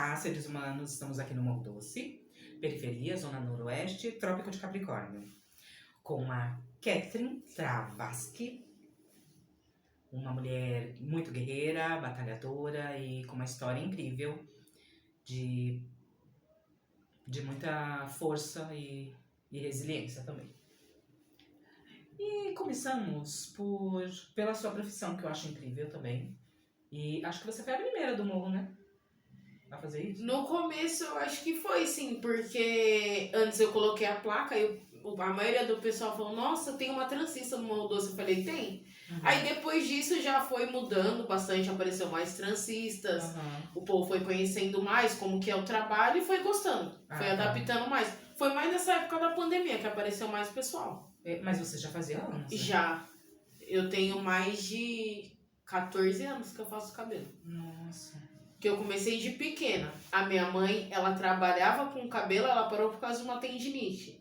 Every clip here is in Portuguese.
Olá, seres humanos, estamos aqui no Morro Doce, periferia, zona noroeste, trópico de Capricórnio, com a Catherine Travasky, uma mulher muito guerreira, batalhadora e com uma história incrível de muita força e resiliência também. E começamos pela sua profissão, que eu acho incrível também. E acho que você foi a primeira do morro, né? A fazer isso? No começo eu acho que foi, sim, porque antes eu coloquei a placa e a maioria do pessoal falou, nossa, tem uma transista no Morro Doce. Eu falei, tem? Aí depois disso já foi mudando bastante, apareceu mais transistas, o povo foi conhecendo mais como que é o trabalho e foi gostando, foi adaptando mais. Foi mais nessa época da pandemia que apareceu mais pessoal. Mas você já fazia anos, né? Já. Eu tenho mais de 14 anos que eu faço cabelo. Nossa. Que eu comecei de pequena. A minha mãe, ela trabalhava com cabelo, ela parou por causa de uma tendinite.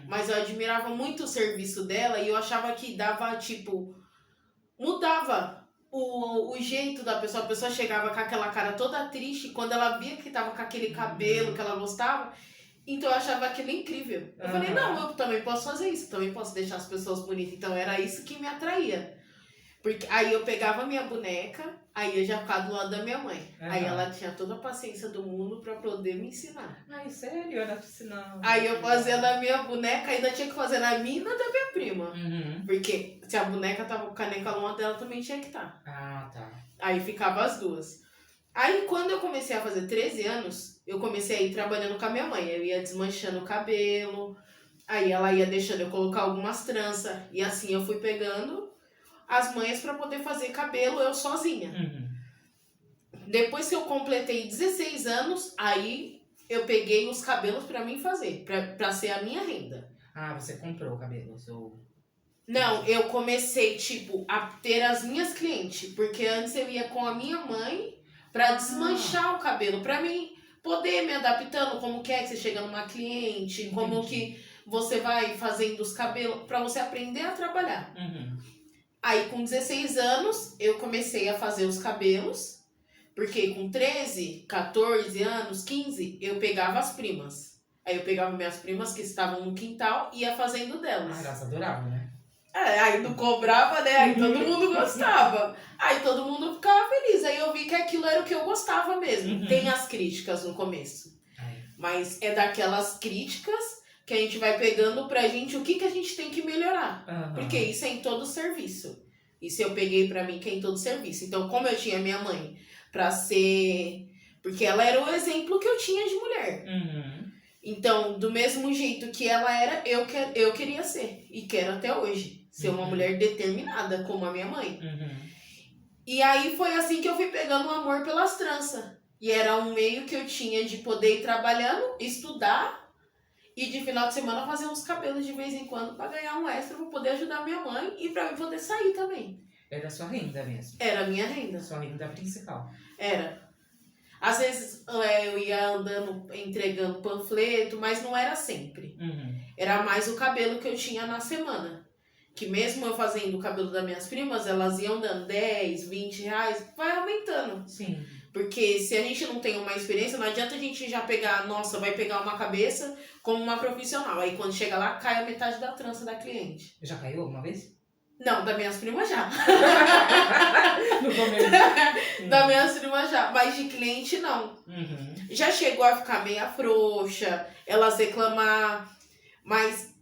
Mas eu admirava muito o serviço dela e eu achava que dava, tipo, mudava o jeito da pessoa. A pessoa chegava com aquela cara toda triste, quando ela via que tava com aquele cabelo que ela gostava, então eu achava aquilo incrível. Eu falei, não, eu também posso fazer isso, também posso deixar as pessoas bonitas. Então era isso que me atraía. Porque aí eu pegava a minha boneca, aí eu já ficava do lado da minha mãe. Aí ela tinha toda a paciência do mundo pra poder me ensinar. Ai, sério? Ela te ensinava? Aí eu fazia na minha boneca, ainda tinha que fazer na minha e na da minha prima. Porque se a boneca tava com caneca longa dela, também tinha que estar. Ah, tá. Aí ficava as duas. Aí quando eu comecei a fazer 13 anos, eu comecei a ir trabalhando com a minha mãe. Eu ia desmanchando o cabelo, aí ela ia deixando eu colocar algumas tranças. E assim eu fui pegando as manhas para poder fazer cabelo eu sozinha. Depois que eu completei 16 anos, aí eu peguei os cabelos para mim fazer, para ser a minha renda. Ah, você comprou cabelos? Ou... Não, eu comecei, tipo, a ter as minhas clientes, porque antes eu ia com a minha mãe para desmanchar o cabelo, para mim poder me adaptando, como que é que você chega numa cliente, como que você vai fazendo os cabelos, para você aprender a trabalhar. Aí com 16 anos eu comecei a fazer os cabelos, porque com 13, 14 anos, 15, eu pegava as primas. Aí eu pegava minhas primas que estavam no quintal e ia fazendo delas. Ah, elas adoravam, né? Aí não cobrava, né? Aí todo mundo gostava. Aí todo mundo ficava feliz. Aí eu vi que aquilo era o que eu gostava mesmo. Tem as críticas no começo. Mas é daquelas críticas que a gente vai pegando pra gente o que a gente tem que melhorar. Porque isso é em todo serviço. Isso eu peguei pra mim que é em todo serviço. Então, como eu tinha minha mãe pra ser... Porque ela era o exemplo que eu tinha de mulher. Então, do mesmo jeito que ela era, eu queria ser. E quero até hoje. Ser uma mulher determinada, como a minha mãe. E aí foi assim que eu fui pegando o amor pelas tranças. E era um meio que eu tinha de poder ir trabalhando, estudar... E de final de semana fazer uns cabelos de vez em quando pra ganhar um extra, pra poder ajudar minha mãe e pra mim poder sair também. Era a sua renda mesmo? Era a minha renda. Sua renda principal? Era. Às vezes eu ia andando, entregando panfleto, mas não era sempre. Era mais o cabelo que eu tinha na semana. Que mesmo eu fazendo o cabelo das minhas primas, elas iam dando 10, 20 reais, vai aumentando. Sim. Porque se a gente não tem uma experiência, não adianta a gente já pegar, nossa, vai pegar uma cabeça como uma profissional. Aí quando chega lá, cai a metade da trança da cliente. Já caiu alguma vez? Não, das minhas primas já. No começo. Das minhas primas já, mas de cliente não. Já chegou a ficar meia frouxa, elas reclamar, mas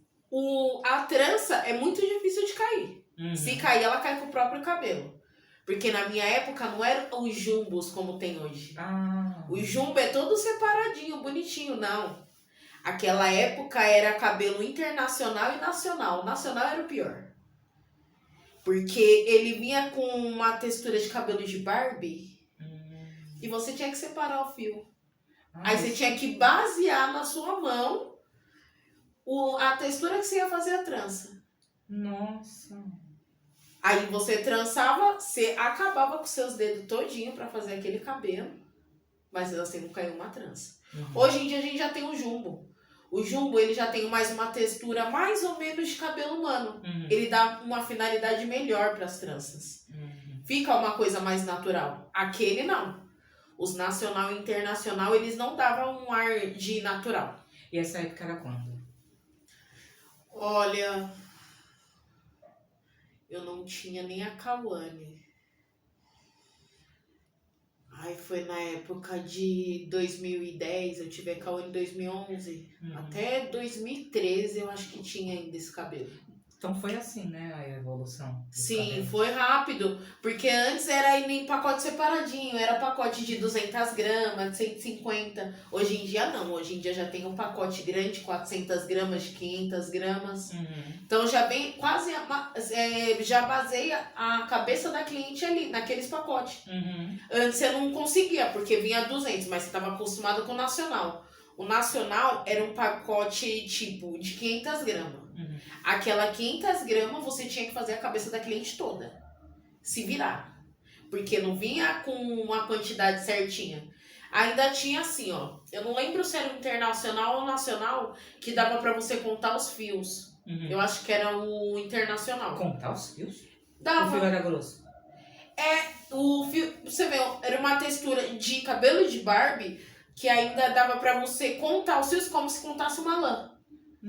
a trança é muito difícil de cair. Se cair, ela cai com o próprio cabelo. Porque na minha época não eram os jumbos como tem hoje. O jumbo é todo separadinho, bonitinho, não. Aquela época era cabelo internacional e nacional. O nacional era o pior. Porque ele vinha com uma textura de cabelo de Barbie. E você tinha que separar o fio. Aí você tinha que basear na sua mão a textura que você ia fazer a trança. Nossa... Aí você trançava, você acabava com seus dedos todinho pra fazer aquele cabelo, mas assim não caiu uma trança. Hoje em dia a gente já tem o jumbo. O jumbo ele já tem mais uma textura mais ou menos de cabelo humano. Ele dá uma finalidade melhor pras tranças. Fica uma coisa mais natural. Aquele não. Os nacional e internacional, eles não davam um ar de natural. E essa época era quando? Olha, eu não tinha nem a Cauane. Ai, foi na época de 2010, eu tive a Cauane em 2011. Até 2013 eu acho que tinha ainda esse cabelo. Então foi assim, né, a evolução. Sim, cabelos. foi rápido. Porque antes era em pacote separadinho. Era pacote de 200 gramas, de 150. Hoje em dia não. Hoje em dia já tem um pacote grande, 400 gramas, de 500 gramas. Então já vem quase... já baseia a cabeça da cliente ali, naqueles pacotes. Antes você não conseguia, porque vinha 200, mas você estava acostumado com o nacional. O nacional era um pacote tipo de 500 gramas. Aquela 500 gramas você tinha que fazer a cabeça da cliente toda. Se virar. Porque não vinha com uma quantidade certinha. Ainda tinha assim, ó. Eu não lembro se era internacional ou nacional, que dava pra você contar os fios. Eu acho que era o internacional. Contar os fios? Dava. O fio era grosso? O fio... Você vê, era uma textura de cabelo de Barbie que ainda dava pra você contar os fios como se contasse uma lã.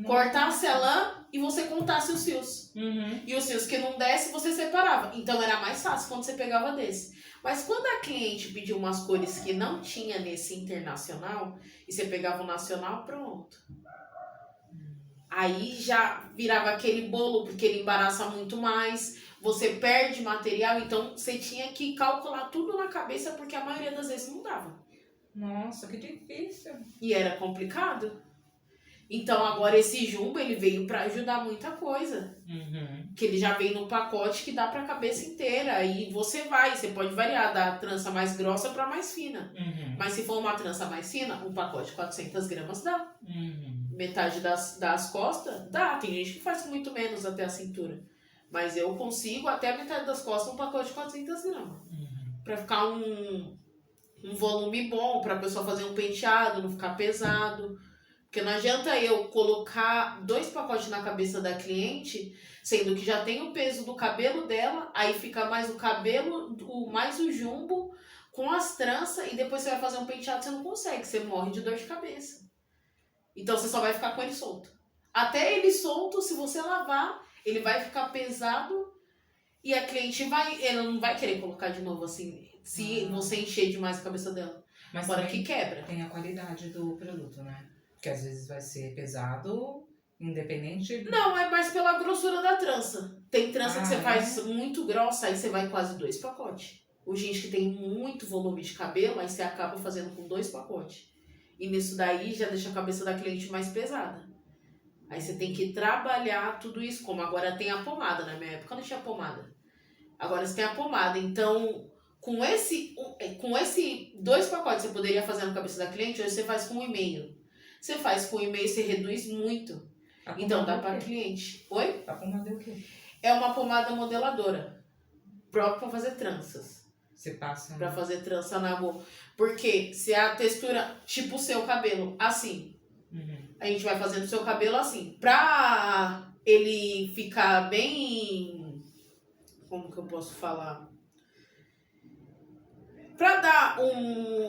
Cortasse a lã e você contasse os fios. E os fios que não desse, você separava. Então era mais fácil quando você pegava desse. Mas quando a cliente pediu umas cores que não tinha nesse internacional, e você pegava o nacional, pronto. Aí já virava aquele bolo, porque ele embaraça muito mais. Você perde material, então você tinha que calcular tudo na cabeça, porque a maioria das vezes não dava. Nossa, que difícil. E era complicado. Então agora esse jumbo ele veio pra ajudar muita coisa. Que ele já vem no pacote que dá pra cabeça inteira. Aí você pode variar da trança mais grossa pra mais fina. Mas se for uma trança mais fina, um pacote de 400 gramas dá. Metade das costas dá. Tem gente que faz com muito menos até a cintura. Mas eu consigo até a metade das costas um pacote de 400 gramas. Pra ficar um volume bom, pra pessoa fazer um penteado, não ficar pesado. Porque não adianta eu colocar 2 pacotes na cabeça da cliente, sendo que já tem o peso do cabelo dela, aí fica mais o cabelo, mais o jumbo, com as tranças, e depois você vai fazer um penteado, você não consegue, você morre de dor de cabeça. Então você só vai ficar com ele solto. Até ele solto, se você lavar, ele vai ficar pesado, e a cliente ela não vai querer colocar de novo assim, se você encher demais a cabeça dela. Mas fora que quebra. Tem a qualidade do produto, né? Que às vezes vai ser pesado, independente... Não, é mais pela grossura da trança. Tem trança que você faz muito grossa, aí você vai quase 2 pacotes. O gente que tem muito volume de cabelo, aí você acaba fazendo com 2 pacotes. E nisso daí já deixa a cabeça da cliente mais pesada. Aí você tem que trabalhar tudo isso, como agora tem a pomada. Na minha época não tinha pomada. Agora você tem a pomada. Então, com esse 2 pacotes você poderia fazer na cabeça da cliente, hoje você faz com 1,5. Você faz com 1,5, você reduz muito. Então dá para cliente. Oi? A pomada é o quê? É uma pomada modeladora. Própria para fazer tranças. Você passa... Para fazer trança na boca. Porque se a textura, tipo o seu cabelo, assim. A gente vai fazendo o seu cabelo assim. Pra ele ficar bem... Como que eu posso falar? Pra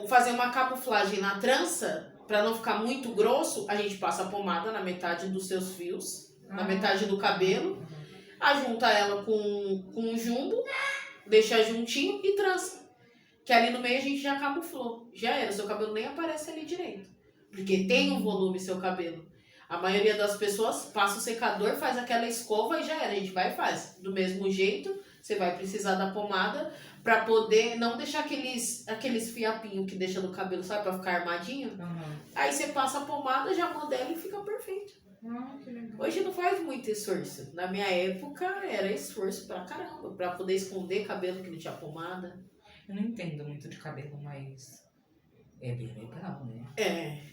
fazer uma camuflagem na trança... Pra não ficar muito grosso, a gente passa a pomada na metade dos seus fios, na metade do cabelo, ajunta ela com o jumbo, deixa juntinho e trança. Que ali no meio a gente já camuflou. Já era, seu cabelo nem aparece ali direito. Porque tem um volume seu cabelo. A maioria das pessoas passa o secador, faz aquela escova e já era. A gente vai e faz. Do mesmo jeito, você vai precisar da pomada pra poder não deixar aqueles fiapinhos que deixa no cabelo, sabe? Pra ficar armadinho. Aí você passa a pomada, já modela e fica perfeito. Que legal. Hoje não faz muito esforço. Na minha época era esforço pra caramba. Pra poder esconder cabelo que não tinha pomada. Eu não entendo muito de cabelo, mas é bem legal, né?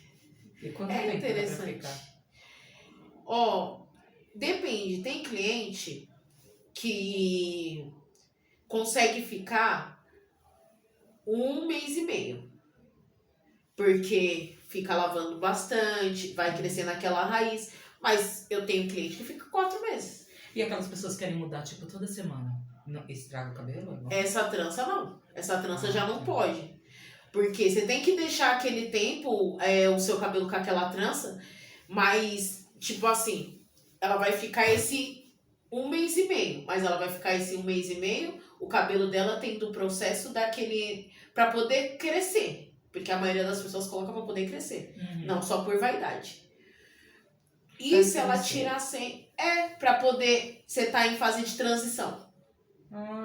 E quanto É tempo interessante. dá pra ficar? Depende. Tem cliente que consegue ficar 1 mês e meio. Porque fica lavando bastante, vai crescendo aquela raiz. Mas eu tenho cliente que fica 4 meses. E aquelas pessoas que querem mudar, tipo, toda semana? Não, estraga o cabelo? Não? Essa trança não. Essa trança já não pode. Porque você tem que deixar aquele tempo, o seu cabelo com aquela trança, mas, tipo assim, ela vai ficar esse 1 mês e meio, mas ela vai ficar esse 1 mês e meio, o cabelo dela tendo o processo daquele, pra poder crescer. Porque a maioria das pessoas coloca pra poder crescer, não só por vaidade. E se ela tirar sem, pra poder, você tá em fase de transição.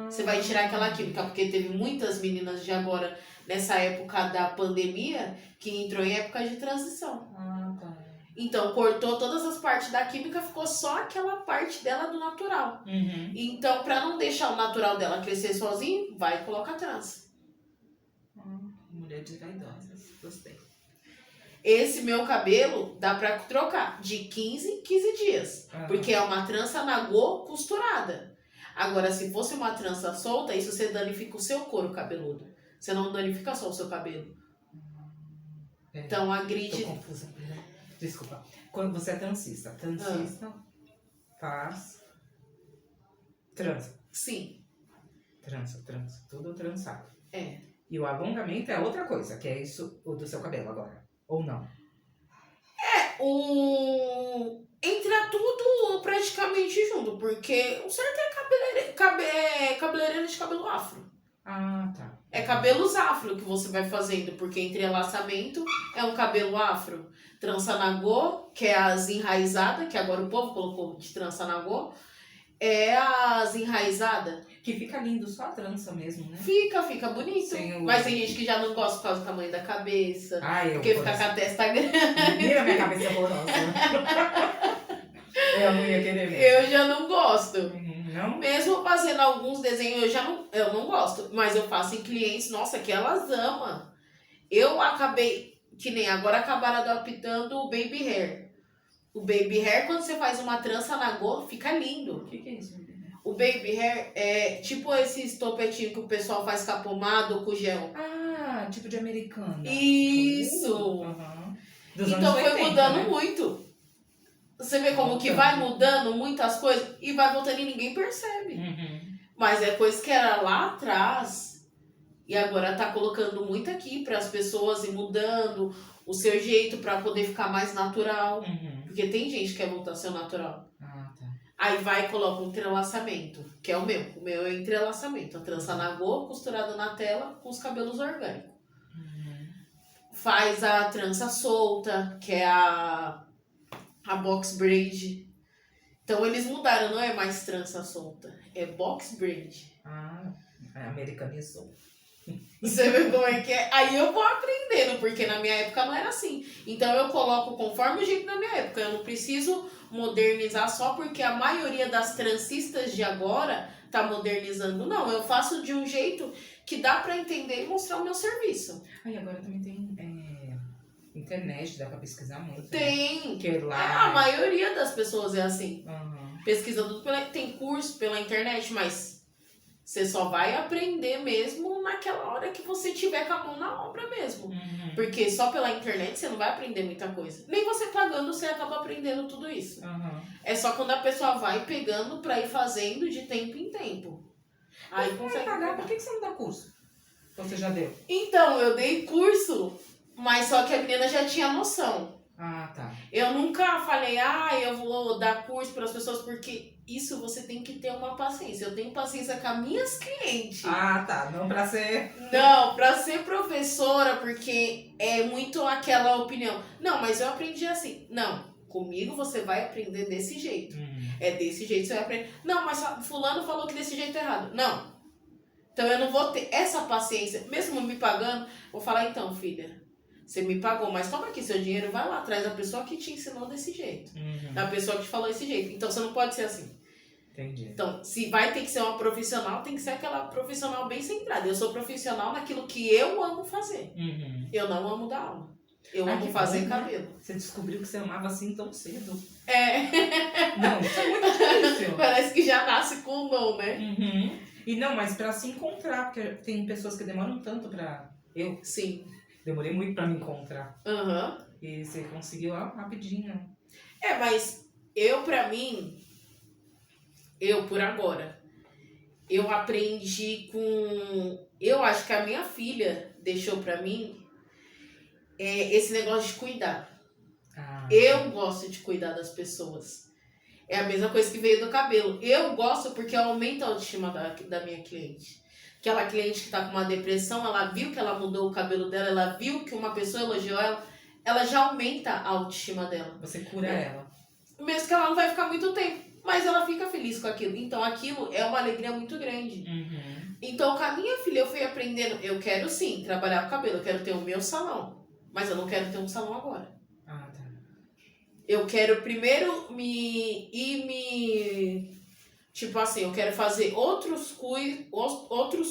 Você vai tirar aquela química, porque teve muitas meninas de agora, nessa época da pandemia, que entrou em época de transição. Tá. Então, cortou todas as partes da química, ficou só aquela parte dela do natural. Então, pra não deixar o natural dela crescer sozinho, vai e coloca a trança. Mulheres vaidosas, gostei. Esse meu cabelo dá pra trocar de 15 em 15 dias. Porque é uma trança nagô costurada. Agora, se fosse uma trança solta, isso você danifica o seu couro cabeludo. Você não danifica só o seu cabelo. Então, agride... Tô confusa. Desculpa. Quando você é transista faz trança. Sim. Trança. Tudo trançado. E o alongamento é outra coisa, que é isso, o do seu cabelo agora. Ou não? Entra tudo praticamente junto, porque o certo é cabeleireiro de cabelo afro. Tá. É cabelos afro que você vai fazendo, porque entrelaçamento é um cabelo afro. Trança nagô, que é as enraizadas, que agora o povo colocou de trança nagô, é as enraizadas. Que fica lindo só a trança mesmo, né? Fica bonito. Mas tem gente que já não gosta por causa do tamanho da cabeça. Porque fica com a testa grande. Mira minha cabeça horrorosa. Eu não ia querer mesmo. Eu já não gosto. Não? Mesmo fazendo alguns desenhos, eu não gosto. Mas eu faço em clientes, nossa, que elas amam. Eu acabei, que nem agora acabaram adaptando o baby hair. O baby hair, quando você faz uma trança nagô, fica lindo. O que é isso? O baby hair é tipo esses topetinhos que o pessoal faz com a pomada ou com gel. Tipo de americana. Isso! Então foi 80, mudando né? muito. Você vê como que vai mudando muitas coisas e vai voltando e ninguém percebe. Mas é coisa que era lá atrás e agora tá colocando muito aqui para as pessoas ir mudando o seu jeito para poder ficar mais natural. Porque tem gente que quer voltar a ser natural. Tá. Aí vai e coloca um entrelaçamento, que é o meu. O meu é entrelaçamento. A trança nagô costurada na tela com os cabelos orgânicos. Faz a trança solta, que é a box braid. Então eles mudaram, não é mais trança solta, é box braid. Americanizou. Você vê como é que é? Aí eu vou aprendendo, porque na minha época não era assim. Então eu coloco conforme o jeito da minha época. Eu não preciso modernizar só porque a maioria das trancistas de agora tá modernizando. Não, eu faço de um jeito que dá pra entender e mostrar o meu serviço. Agora também tem internet, dá pra pesquisar muito. Tem. Né? Que lá... a maioria das pessoas é assim. Pesquisa tudo tem curso pela internet, mas você só vai aprender mesmo naquela hora que você tiver com a mão na obra mesmo. Porque só pela internet você não vai aprender muita coisa. Nem você pagando você acaba aprendendo tudo isso. É só quando a pessoa vai pegando pra ir fazendo de tempo em tempo. Aí consegue pagar. Por que você não dá curso? Você já deu? Então, eu dei curso, mas só que a menina já tinha noção. Tá. Eu nunca falei, eu vou dar curso para as pessoas, porque isso você tem que ter uma paciência. Eu tenho paciência com as minhas clientes. Tá. Não pra ser... Não, pra ser professora, porque é muito aquela opinião. Não, mas eu aprendi assim. Não, comigo você vai aprender desse jeito. É desse jeito que você vai aprender. Não, mas fulano falou que desse jeito é errado. Não. Então eu não vou ter essa paciência. Mesmo me pagando, vou falar, então, filha, você me pagou, mas toma aqui seu dinheiro, vai lá atrás da pessoa que te ensinou desse jeito. Da pessoa que te falou desse jeito. Então você não pode ser assim. Entendi. Então, se vai ter que ser uma profissional, tem que ser aquela profissional bem centrada. Eu sou profissional naquilo que eu amo fazer. Eu não amo dar aula. Eu amo fazer cabelo. Né? Você descobriu que você amava assim tão cedo. Não, isso é muito difícil. Parece que já nasce com o não, né? E não, mas pra se encontrar, porque tem pessoas que demoram tanto pra... Eu? Sim. Demorei muito pra me encontrar. E você conseguiu rapidinho. Mas eu, pra mim... Eu, por agora, eu aprendi com... Eu acho que a minha filha deixou pra mim esse negócio de cuidar. Eu gosto de cuidar das pessoas. É a mesma coisa que veio do cabelo. Eu gosto porque aumenta a autoestima da minha cliente. Aquela cliente que tá com uma depressão, ela viu que ela mudou o cabelo dela, ela viu que uma pessoa elogiou ela já aumenta a autoestima dela. Você cura ela. Mesmo que ela não vai ficar muito tempo, mas ela fica feliz com aquilo. Então aquilo é uma alegria muito grande. Uhum. Então com a minha filha eu fui aprendendo, eu quero sim trabalhar com cabelo, eu quero ter o meu salão, mas eu não quero ter um salão agora. Tá. Eu quero primeiro tipo assim, eu quero fazer outros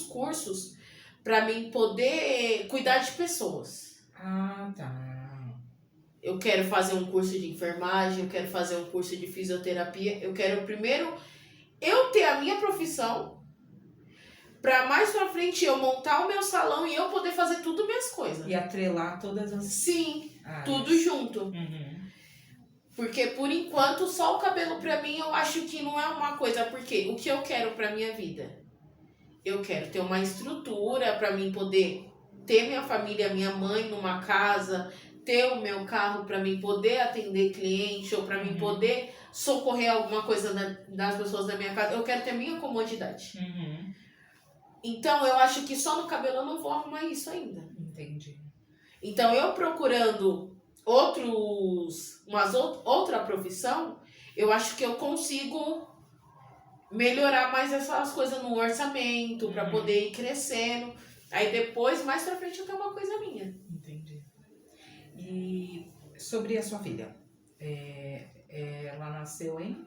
cursos para mim poder cuidar de pessoas. Tá. Eu quero fazer um curso de enfermagem, eu quero fazer um curso de fisioterapia. Eu quero primeiro eu ter a minha profissão para mais pra frente eu montar o meu salão e eu poder fazer tudo minhas coisas. E atrelar todas as... Sim, tudo junto. Uhum. Porque por enquanto só o cabelo pra mim eu acho que não é uma coisa, porque o que eu quero pra minha vida? Eu quero ter uma estrutura pra mim poder ter minha família, minha mãe numa casa, ter o meu carro pra mim poder atender cliente ou pra mim poder socorrer alguma coisa das pessoas da minha casa. Eu quero ter minha comodidade. Uhum. Então eu acho que só no cabelo eu não vou arrumar isso ainda. Entendi. Então eu procurando outra profissão, eu acho que eu consigo melhorar mais essas coisas no orçamento para poder ir crescendo. Aí depois, mais pra frente, eu tenho uma coisa minha. Entendi. E sobre a sua filha, ela nasceu em?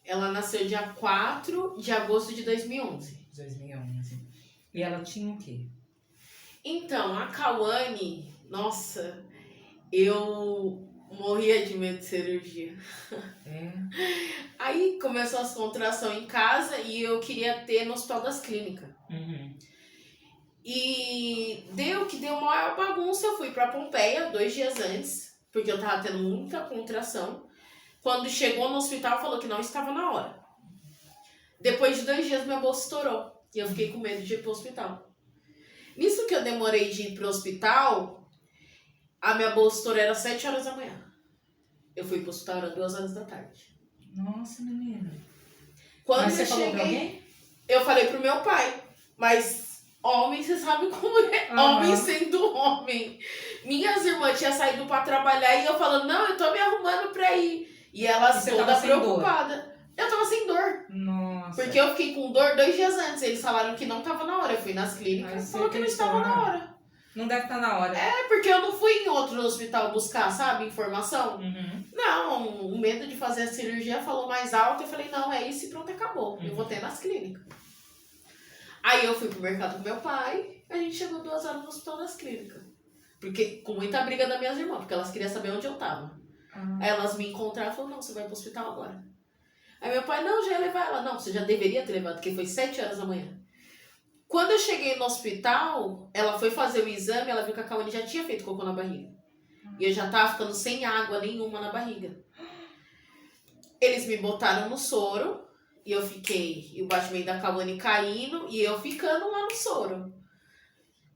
Ela nasceu dia 4 de agosto de 2011. 2011. E ela tinha o quê? Então, a Cauane, nossa, eu morria de medo de cirurgia. Aí começou as contrações em casa e eu queria ter no Hospital das Clínicas. Uhum. E deu maior bagunça. Eu fui pra Pompeia 2 dias antes, porque eu tava tendo muita contração. Quando chegou no hospital, falou que não estava na hora. Depois de 2 dias, minha bolsa estourou. E eu fiquei com medo de ir pro hospital. Nisso que eu demorei de ir pro hospital, a minha bolsa estourou era 7 horas da manhã. Eu fui pro hospital, era 2 horas da tarde. Nossa, menina. Quando Mas você eu falou cheguei, pra alguém? eu falei pro meu pai. Mas homem, você sabe como é. Homem sendo homem. Minhas irmãs tinham saído pra trabalhar e eu falando, não, eu tô me arrumando pra ir. E elas todas preocupadas. Eu tava sem dor. Nossa. Porque eu fiquei com dor 2 dias antes. Eles falaram que não tava na hora. Eu fui nas clínicas e falou que não estava na hora. Não deve estar na hora. É, porque eu não fui em outro hospital buscar, sabe, informação. Uhum. Não, o medo de fazer a cirurgia falou mais alto. Eu falei, não, é isso e pronto, acabou. Eu vou ter nas clínicas. Aí eu fui pro mercado com meu pai. A gente chegou 2 horas no Hospital das Clínicas. Porque, com muita briga das minhas irmãs, porque elas queriam saber onde eu tava. Aí elas me encontraram e falaram, não, você vai pro hospital agora. Aí meu pai, não, já ia levar ela. Não, você já deveria ter levado, porque foi 7 horas da manhã. Quando eu cheguei no hospital, ela foi fazer o exame, ela viu que a Cauane já tinha feito cocô na barriga. E eu já tava ficando sem água nenhuma na barriga. Eles me botaram no soro, e eu fiquei, e o batimento da Cauane caindo, e eu ficando lá no soro.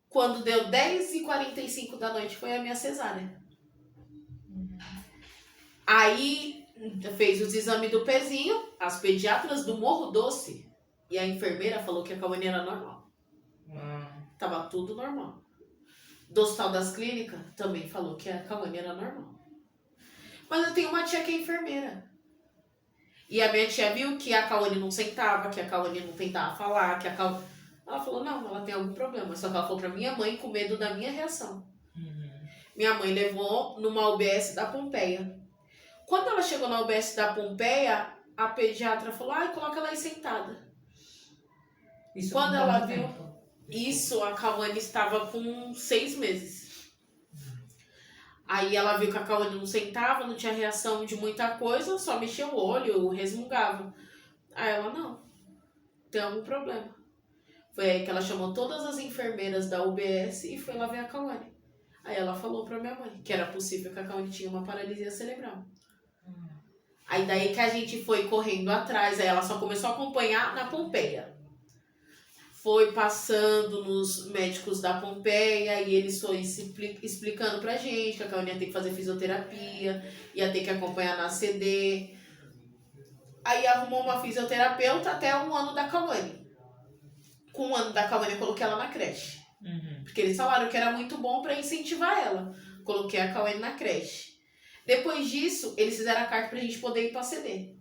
Quando deu 10h45 da noite, foi a minha cesárea. Aí, fez os exames do pezinho, as pediatras do Morro Doce, e a enfermeira falou que a Cauane era normal. Tava tudo normal. Do Hospital das Clínicas, também falou que a Cauane era normal. Mas eu tenho uma tia que é enfermeira. E a minha tia viu que a Cauane não sentava, que a Cauane não tentava falar, que a Cauane... Ela falou, não, ela tem algum problema. Só que ela falou pra minha mãe com medo da minha reação. Minha mãe levou numa UBS da Pompeia. Quando ela chegou na UBS da Pompeia, a pediatra falou, ai, coloca ela aí sentada. Isso quando ela viu... Tempo. Isso, a Cauane estava com 6 meses. Aí ela viu que a Cauane não sentava, não tinha reação de muita coisa, só mexia o olho, resmungava. Aí ela, não, tem algum problema. Foi aí que ela chamou todas as enfermeiras da UBS e foi lá ver a Cauane. Aí ela falou pra minha mãe que era possível que a Cauane tinha uma paralisia cerebral. Aí daí que a gente foi correndo atrás, aí ela só começou a acompanhar na Pompeia. Foi passando nos médicos da Pompeia e eles foram explicando pra gente que a Cauane ia ter que fazer fisioterapia, ia ter que acompanhar na CD. Aí arrumou uma fisioterapeuta até um ano da Cauane. Com um ano da Cauane eu coloquei ela na creche. Porque eles falaram que era muito bom pra incentivar ela. Coloquei a Cauane na creche. Depois disso, eles fizeram a carta pra gente poder ir pra CD.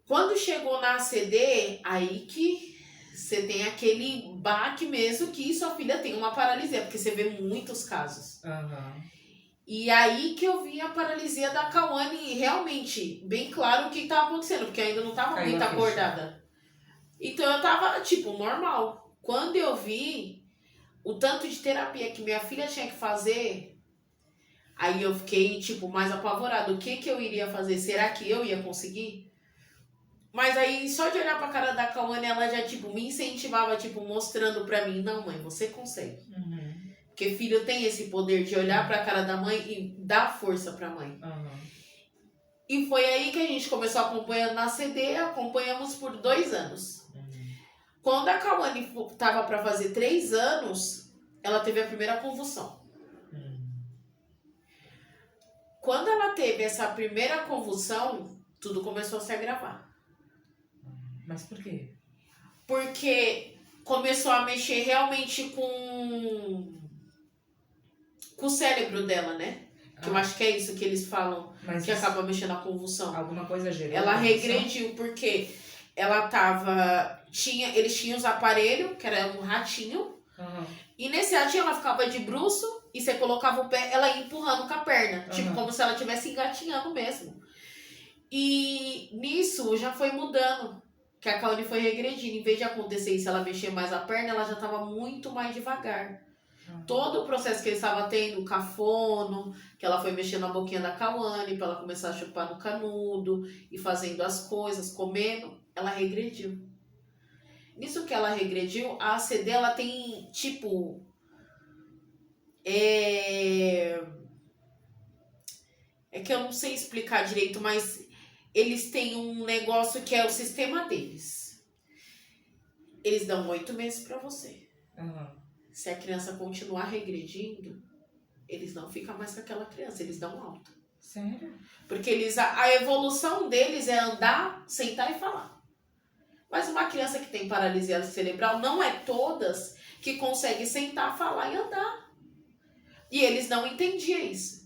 Quando chegou na CD, aí que você tem aquele baque mesmo que sua filha tem uma paralisia, porque você vê muitos casos. E aí que eu vi a paralisia da Cauane realmente, bem claro o que estava acontecendo, porque ainda não estava muito acordada. Então eu tava, tipo, normal. Quando eu vi o tanto de terapia que minha filha tinha que fazer, aí eu fiquei, tipo, mais apavorada. O que eu iria fazer? Será que eu ia conseguir? Mas aí, só de olhar pra cara da Cauane, ela já, tipo, me incentivava, tipo, mostrando pra mim, não, mãe, você consegue. Porque filho tem esse poder de olhar pra cara da mãe e dar força pra mãe. E foi aí que a gente começou acompanhando na CD, acompanhamos por 2 anos. Quando a Cauane tava pra fazer 3 anos, ela teve a primeira convulsão. Quando ela teve essa primeira convulsão, tudo começou a se agravar. Mas por quê? Porque começou a mexer realmente com o cérebro dela, né? Que eu acho que é isso que eles falam, que acaba mexendo na convulsão. Alguma coisa gerou. Ela regrediu porque ela tava... Eles tinham os aparelhos, que era um ratinho. E nesse ratinho ela ficava de bruço e você colocava o pé, ela ia empurrando com a perna. Tipo, como se ela estivesse engatinhando mesmo. E nisso já foi mudando. Que a Cauane foi regredindo. Em vez de acontecer isso, ela mexer mais a perna, ela já estava muito mais devagar. Todo o processo que eles estavam tendo, o cafono, que ela foi mexendo na boquinha da Cauane para ela começar a chupar no canudo e fazendo as coisas, comendo, ela regrediu. Nisso que ela regrediu, a ACD ela tem tipo... É que eu não sei explicar direito, mas eles têm um negócio que é o sistema deles. Eles dão 8 meses para você. Se a criança continuar regredindo, eles não ficam mais com aquela criança, eles dão alta. Sério? Porque a evolução deles é andar, sentar e falar. Mas uma criança que tem paralisia cerebral, não é todas que conseguem sentar, falar e andar. E eles não entendiam isso.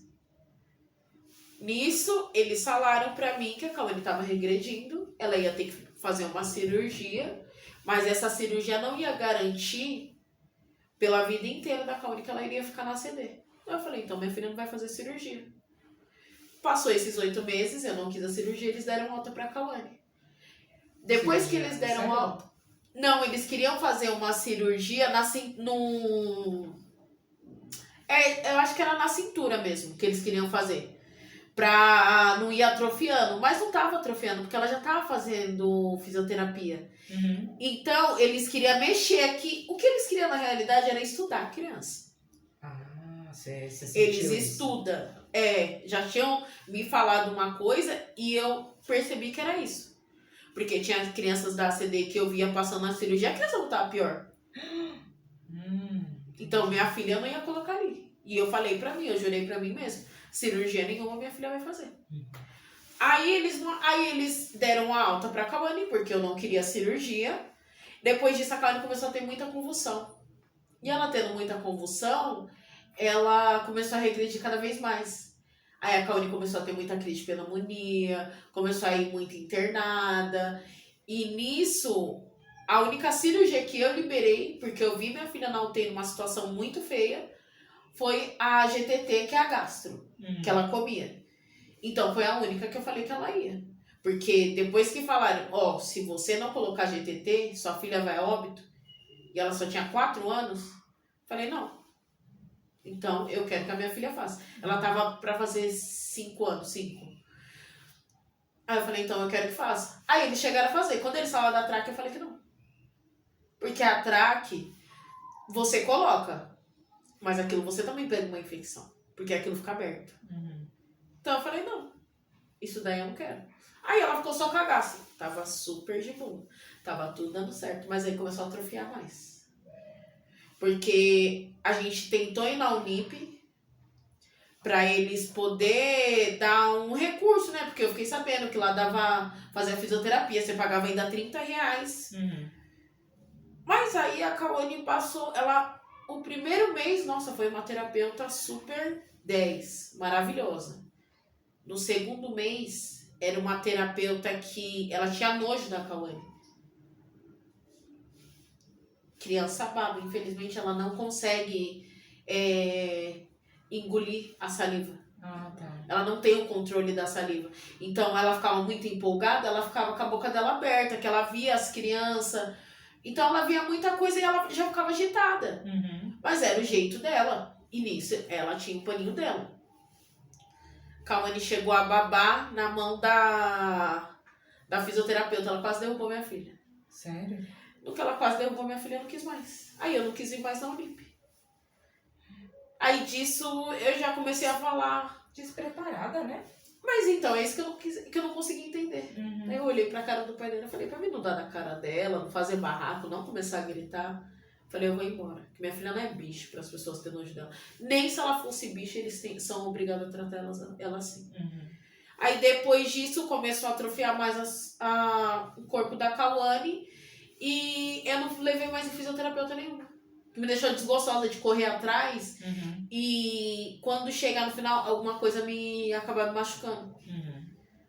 Nisso, eles falaram pra mim que a Cauane estava regredindo, ela ia ter que fazer uma cirurgia, mas essa cirurgia não ia garantir pela vida inteira da Cauane que ela iria ficar na CD. Eu falei, então minha filha não vai fazer cirurgia. Passou esses 8 meses, eu não quis a cirurgia, eles deram alta pra Cauane. Depois que eles deram alta... Não, eles queriam fazer uma cirurgia eu acho que era na cintura mesmo que eles queriam fazer. Pra não ir atrofiando. Mas não tava atrofiando, porque ela já tava fazendo fisioterapia. Então, eles queriam mexer aqui. O que eles queriam, na realidade, era estudar a criança. Você eles estudam. Já tinham me falado uma coisa e eu percebi que era isso. Porque tinha crianças da ACD que eu via passando na cirurgia, a criança não tava pior. Então, minha filha eu não ia colocar ali. E eu falei pra mim, eu jurei pra mim mesmo. Cirurgia nenhuma minha filha vai fazer. Aí eles deram a alta pra Cauane, porque eu não queria cirurgia. Depois disso, a Cauane começou a ter muita convulsão. E ela tendo muita convulsão, ela começou a regredir cada vez mais. Aí a Cauane começou a ter muita crise de pneumonia, começou a ir muito internada. E nisso, a única cirurgia que eu liberei, porque eu vi minha filha na UTI numa situação muito feia, foi a GTT, que é a gastro, que ela comia. Então, foi a única que eu falei que ela ia. Porque depois que falaram, se você não colocar GTT, sua filha vai a óbito, e ela só tinha 4 anos, falei, não. Então, eu quero que a minha filha faça. Ela tava pra fazer 5 anos, 5. Aí eu falei, então eu quero que faça. Aí eles chegaram a fazer. Quando eles falaram da traque, eu falei que não. Porque a traque, você coloca. Mas aquilo você também pega uma infecção. Porque aquilo fica aberto. Então eu falei, não. Isso daí eu não quero. Aí ela ficou só cagaça. Tava super de boa. Tava tudo dando certo. Mas aí começou a atrofiar mais. Porque a gente tentou ir na Unip pra eles poder dar um recurso, né? Porque eu fiquei sabendo que lá dava fazer fisioterapia. Você pagava ainda R$30. Mas aí a Cauane passou... O primeiro mês, nossa, foi uma terapeuta super 10. Maravilhosa. No segundo mês, era uma terapeuta que ela tinha nojo da Cauane. Criança baba, infelizmente ela não consegue engolir a saliva. Tá. Ela não tem o controle da saliva. Então ela ficava muito empolgada, ela ficava com a boca dela aberta, que ela via as crianças. Então ela via muita coisa e ela já ficava agitada. Mas era o jeito dela. E nisso ela tinha o paninho dela. Cauane chegou a babar na mão da fisioterapeuta. Ela quase derrubou minha filha. Sério? No que ela quase derrubou minha filha, eu não quis mais. Aí eu não quis ir mais na Unip. Aí disso eu já comecei a falar. Despreparada, né? Mas então, é isso que eu não consegui entender. Aí eu olhei pra cara do pai dela e falei, pra mim não dar na cara dela, não fazer barraco, não começar a gritar. Falei, eu vou embora. Que minha filha não é bicho para as pessoas terem nojo dela. Nem se ela fosse bicho, eles são obrigados a tratar ela assim. Aí depois disso começou a atrofiar mais o corpo da Cauane. E eu não levei mais em fisioterapeuta nenhuma. Me deixou desgostosa de correr atrás. E quando chegar no final, alguma coisa acaba me machucando.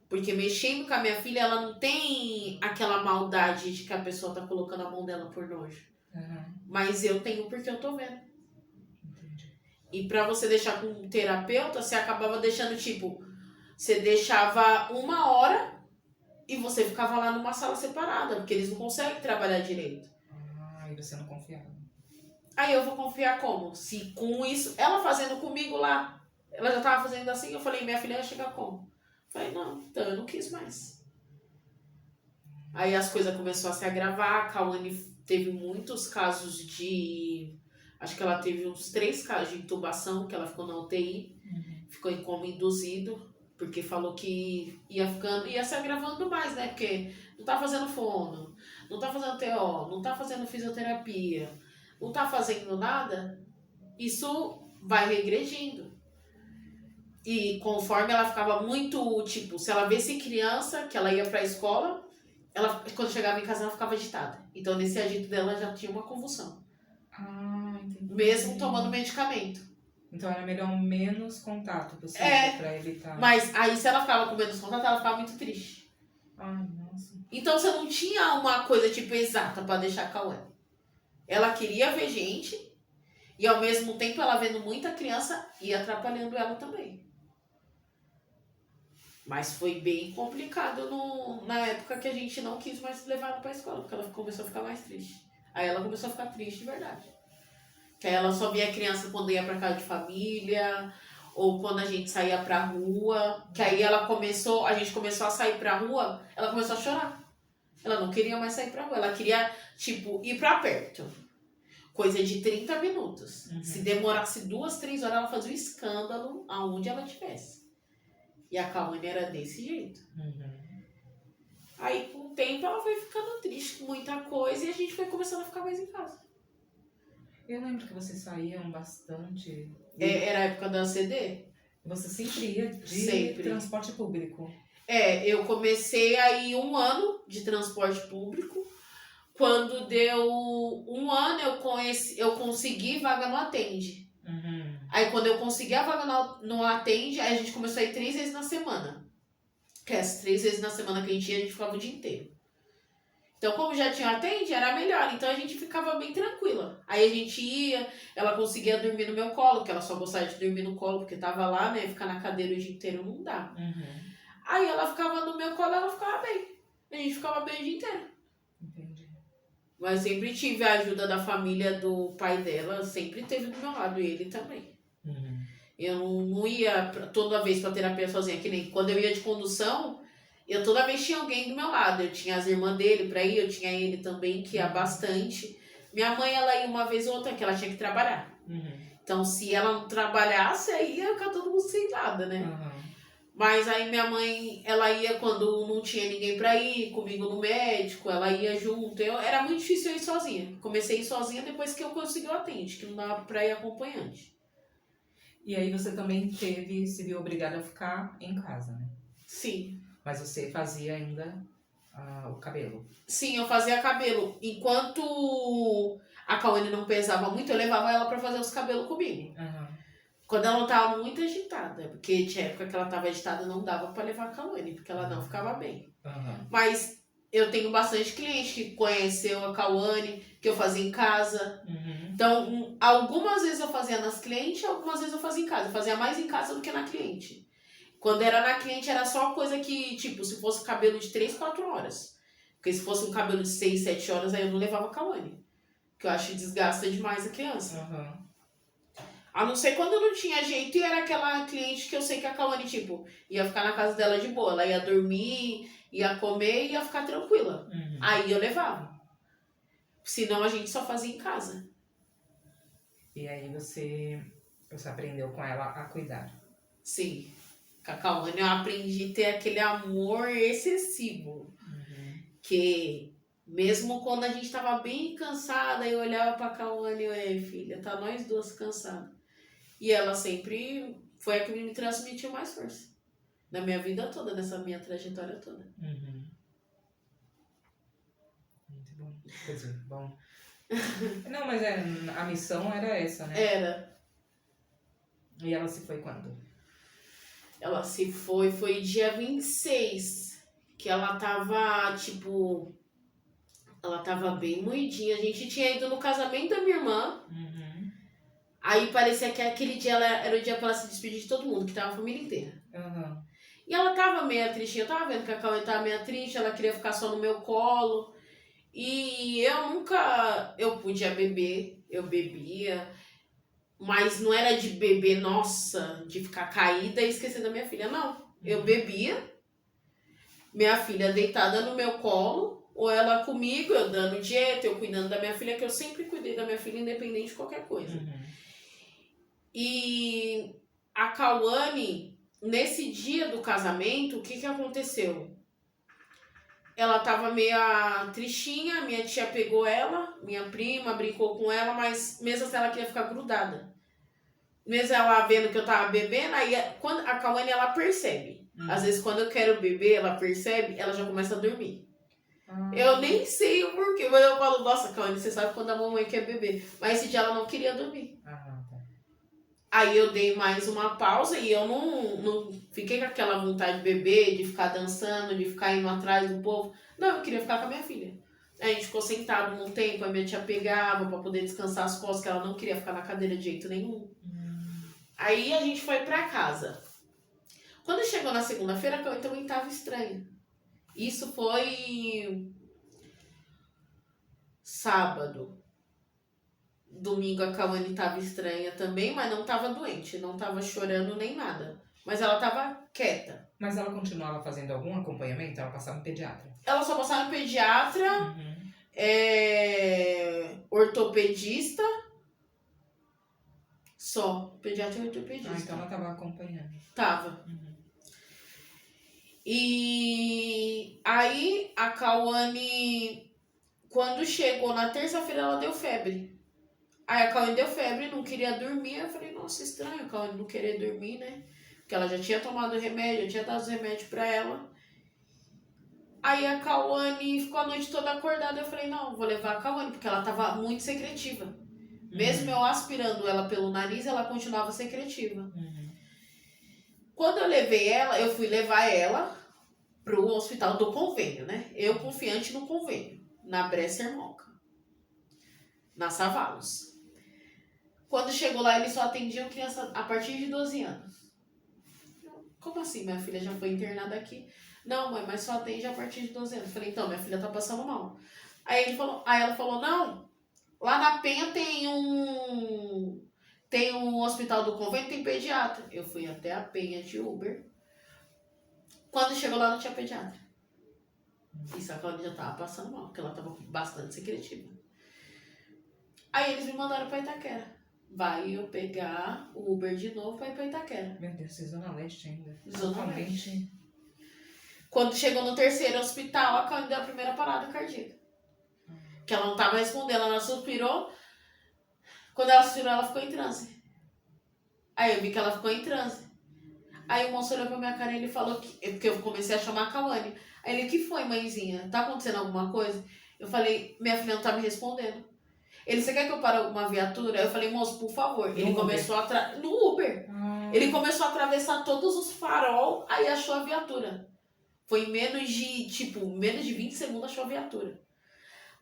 Porque mexendo com a minha filha, ela não tem aquela maldade de que a pessoa tá colocando a mão dela por nojo. Mas eu tenho porque eu tô vendo. Entendi. E pra você deixar com um terapeuta, você acabava deixando tipo... Você deixava 1 hora e você ficava lá numa sala separada. Porque eles não conseguem trabalhar direito. E você não confiava. Aí eu vou confiar como? Se com isso... Ela fazendo comigo lá, ela já tava fazendo assim. Eu falei, minha filha ia chegar como? Eu falei, não, então eu não quis mais. Aí as coisas começaram a se agravar. A Cauane teve muitos casos de... Acho que ela teve uns 3 casos de intubação, que ela ficou na UTI. Ficou em coma induzido, porque falou que ia se agravando mais, né? Porque não tá fazendo fono, não tá fazendo TO, não tá fazendo fisioterapia, não tá fazendo nada. Isso vai regredindo. E conforme ela ficava muito, tipo, se ela visse criança, que ela ia pra escola... Ela, quando chegava em casa, ela ficava agitada. Então, nesse agito dela, já tinha uma convulsão. Entendi. Mesmo tomando medicamento. Então, era melhor menos contato possível pra evitar. Mas aí, se ela ficava com menos contato, ela ficava muito triste. Nossa. Então, você não tinha uma coisa, tipo, exata pra deixar a Cauane. Ela queria ver gente. E, ao mesmo tempo, ela vendo muita criança e atrapalhando ela também. Mas foi bem complicado na época que a gente não quis mais levar ela pra escola, porque ela começou a ficar mais triste. Aí ela começou a ficar triste de verdade. Que aí ela só via a criança quando ia pra casa de família, ou quando a gente saía pra rua. Que aí a gente começou a sair pra rua, ela começou a chorar. Ela não queria mais sair pra rua, ela queria, tipo, ir pra perto. Coisa de 30 minutos. Se demorasse 2, 3 horas, ela fazia um escândalo aonde ela estivesse. E a Cauane era desse jeito. Aí, com o tempo, ela foi ficando triste com muita coisa e a gente foi começando a ficar mais em casa. Eu lembro que vocês saíam bastante. Era a época da CD? Você sempre ia de transporte público. Eu comecei aí 1 ano de transporte público. Quando deu 1 ano, eu consegui vaga no Atende. Aí quando eu consegui a vaga no Atende, aí a gente começou a ir 3 vezes na semana. Que as 3 vezes na semana que a gente ia, a gente ficava o dia inteiro. Então, como já tinha Atende, era melhor. Então a gente ficava bem tranquila. Aí a gente ia, ela conseguia dormir no meu colo, que ela só gostava de dormir no colo, porque tava lá, né? Ficar na cadeira o dia inteiro não dá. Aí ela ficava no meu colo, ela ficava bem. A gente ficava bem o dia inteiro. Entendi. Mas sempre tive a ajuda da família do pai dela, sempre teve do meu lado, e ele também. Eu não ia toda vez pra terapia sozinha, que nem quando eu ia de condução, eu toda vez tinha alguém do meu lado. Eu tinha as irmãs dele pra ir, eu tinha ele também, que ia bastante. Minha mãe, ela ia uma vez ou outra, que ela tinha que trabalhar. Então, se ela não trabalhasse, aí ia ficar todo mundo sem nada, né? Mas aí minha mãe, ela ia quando não tinha ninguém pra ir comigo no médico, ela ia junto. Era muito difícil eu ir sozinha. Comecei a ir sozinha depois que eu consegui o atende, que não dava pra ir acompanhante. E aí você também se viu obrigada a ficar em casa, né? Sim. Mas você fazia ainda o cabelo. Sim, eu fazia cabelo. Enquanto a Cauane não pesava muito, eu levava ela pra fazer os cabelos comigo. Quando ela não tava muito agitada, porque tinha época que ela tava agitada, não dava pra levar a Cauane, porque ela não ficava bem. Mas eu tenho bastante cliente que conheceu a Cauane, que eu fazia em casa. Então, algumas vezes eu fazia nas clientes, algumas vezes eu fazia em casa. Eu fazia mais em casa do que na cliente. Quando era na cliente, era só coisa que, tipo, se fosse cabelo de 3, 4 horas. Porque se fosse um cabelo de 6, 7 horas, aí eu não levava a Cauane. Porque eu acho que desgasta demais a criança. A não ser quando não tinha jeito e era aquela cliente que eu sei que a Cauane, tipo, ia ficar na casa dela de boa. Ela ia dormir, ia comer e ia ficar tranquila. Aí eu levava. Senão a gente só fazia em casa. E aí você aprendeu com ela a cuidar. Sim. Com a Cauane eu aprendi a ter aquele amor excessivo. Que mesmo quando a gente tava bem cansada, eu olhava pra Cauane e eu, ei, filha, tá nós duas cansadas. E ela sempre foi a que me transmitiu mais força. Na minha vida toda, nessa minha trajetória toda. Muito bom. Quer dizer, bom. Não, mas a missão era essa, né? Era. E ela se foi quando? Ela se foi dia 26. Que ela tava, tipo... Ela tava bem moidinha. A gente tinha ido no casamento da minha irmã. Aí parecia que aquele dia era o dia pra ela se despedir de todo mundo, que tava a família inteira. E ela tava meio tristinha. Eu tava vendo que a Cauane tava meio triste. Ela queria ficar só no meu colo. E eu nunca... Eu podia beber. Eu bebia. Mas não era de beber, nossa, de ficar caída e esquecer da minha filha. Não. Eu bebia. Minha filha deitada no meu colo. Ou ela comigo, eu dando dieta, eu cuidando da minha filha, que eu sempre cuidei da minha filha, independente de qualquer coisa. E a Cauane, nesse dia do casamento, o que aconteceu? Ela tava meio tristinha, minha tia pegou ela, minha prima brincou com ela, mas mesmo assim ela queria ficar grudada. Mesmo ela vendo que eu tava bebendo, aí quando a Cauane ela percebe. Às vezes quando eu quero beber, ela percebe, ela já começa a dormir. Eu nem sei o porquê, mas eu falo, nossa, Cauane, você sabe quando a mamãe quer beber. Mas esse dia ela não queria dormir. Aí eu dei mais uma pausa e eu não fiquei com aquela vontade de beber, de ficar dançando, de ficar indo atrás do povo. Não, eu queria ficar com a minha filha. Aí a gente ficou sentado um tempo, a minha tia pegava pra poder descansar as costas, que ela não queria ficar na cadeira de jeito nenhum. Aí a gente foi pra casa. Quando chegou na segunda-feira, a Cauane também tava estranha. Isso foi sábado. Domingo a Cauane tava estranha também, mas não tava doente, não tava chorando nem nada. Mas ela tava quieta. Mas ela continuava fazendo algum acompanhamento? Ela passava no pediatra? Ela só passava no pediatra, ortopedista, só. Pediatra e ortopedista. Então ela tava acompanhando. Tava. E aí a Cauane, quando chegou na terça-feira, ela deu febre. Aí a Cauane deu febre, não queria dormir. Eu falei, nossa, estranho a Cauane não querer dormir, né? Porque ela já tinha tomado remédio, eu tinha dado os remédios pra ela. Aí a Cauane ficou a noite toda acordada. Eu falei, não, vou levar a Cauane, porque ela tava muito secretiva. Mesmo eu aspirando ela pelo nariz, ela continuava secretiva. Quando eu levei ela, eu fui levar ela pro hospital do convênio, né? Eu confiante no convênio, na Bresser Moca, na Savalos. Quando chegou lá, eles só atendiam criança a partir de 12 anos. Como assim? Minha filha já foi internada aqui? Não, mãe, mas só atende a partir de 12 anos. Eu falei, então, minha filha tá passando mal. Aí ela falou, não, lá na Penha tem um hospital do convênio, tem pediatra. Eu fui até a Penha de Uber. Quando chegou lá, não tinha pediatra. Isso a Cláudia já tava passando mal, porque ela tava bastante secretiva. Aí eles me mandaram pra Itaquera. vai eu pegar o Uber de novo pra ir pra Itaquera. Meu Deus, você é Zona Leste ainda. Zona Totalmente. Quando chegou no terceiro hospital, a Cauane deu a primeira parada cardíaca. Que ela não tava respondendo, ela suspirou. Quando ela suspirou, ela ficou em transe. Aí eu vi que ela ficou em transe. Aí o moço olhou pra minha cara e ele falou que... Porque eu comecei a chamar a Cauane. Aí ele, que foi, mãezinha? Tá acontecendo alguma coisa? Eu falei, minha filha não tá me respondendo. Ele, você quer que eu pare alguma viatura? Eu falei, moço, por favor. Ele começou a... No Uber. Ele começou a atravessar todos os farol, aí achou a viatura. Foi em menos de 20 segundos achou a viatura.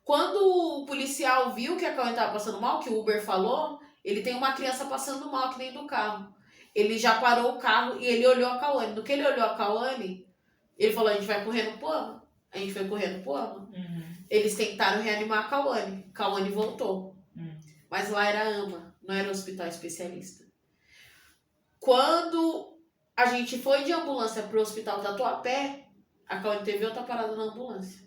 Quando o policial viu que a Cauane tava passando mal, que o Uber falou, ele tem uma criança passando mal aqui dentro do carro. Ele já parou o carro e ele olhou a Cauane. No que ele olhou a Cauane, ele falou, a gente vai correndo pro AMA. A gente foi correndo pro AMA. Eles tentaram reanimar a Cauane. Cauane voltou. Mas lá era AMA, não era hospital especialista. Quando a gente foi de ambulância pro hospital Tatuapé, a Cauane teve outra parada na ambulância.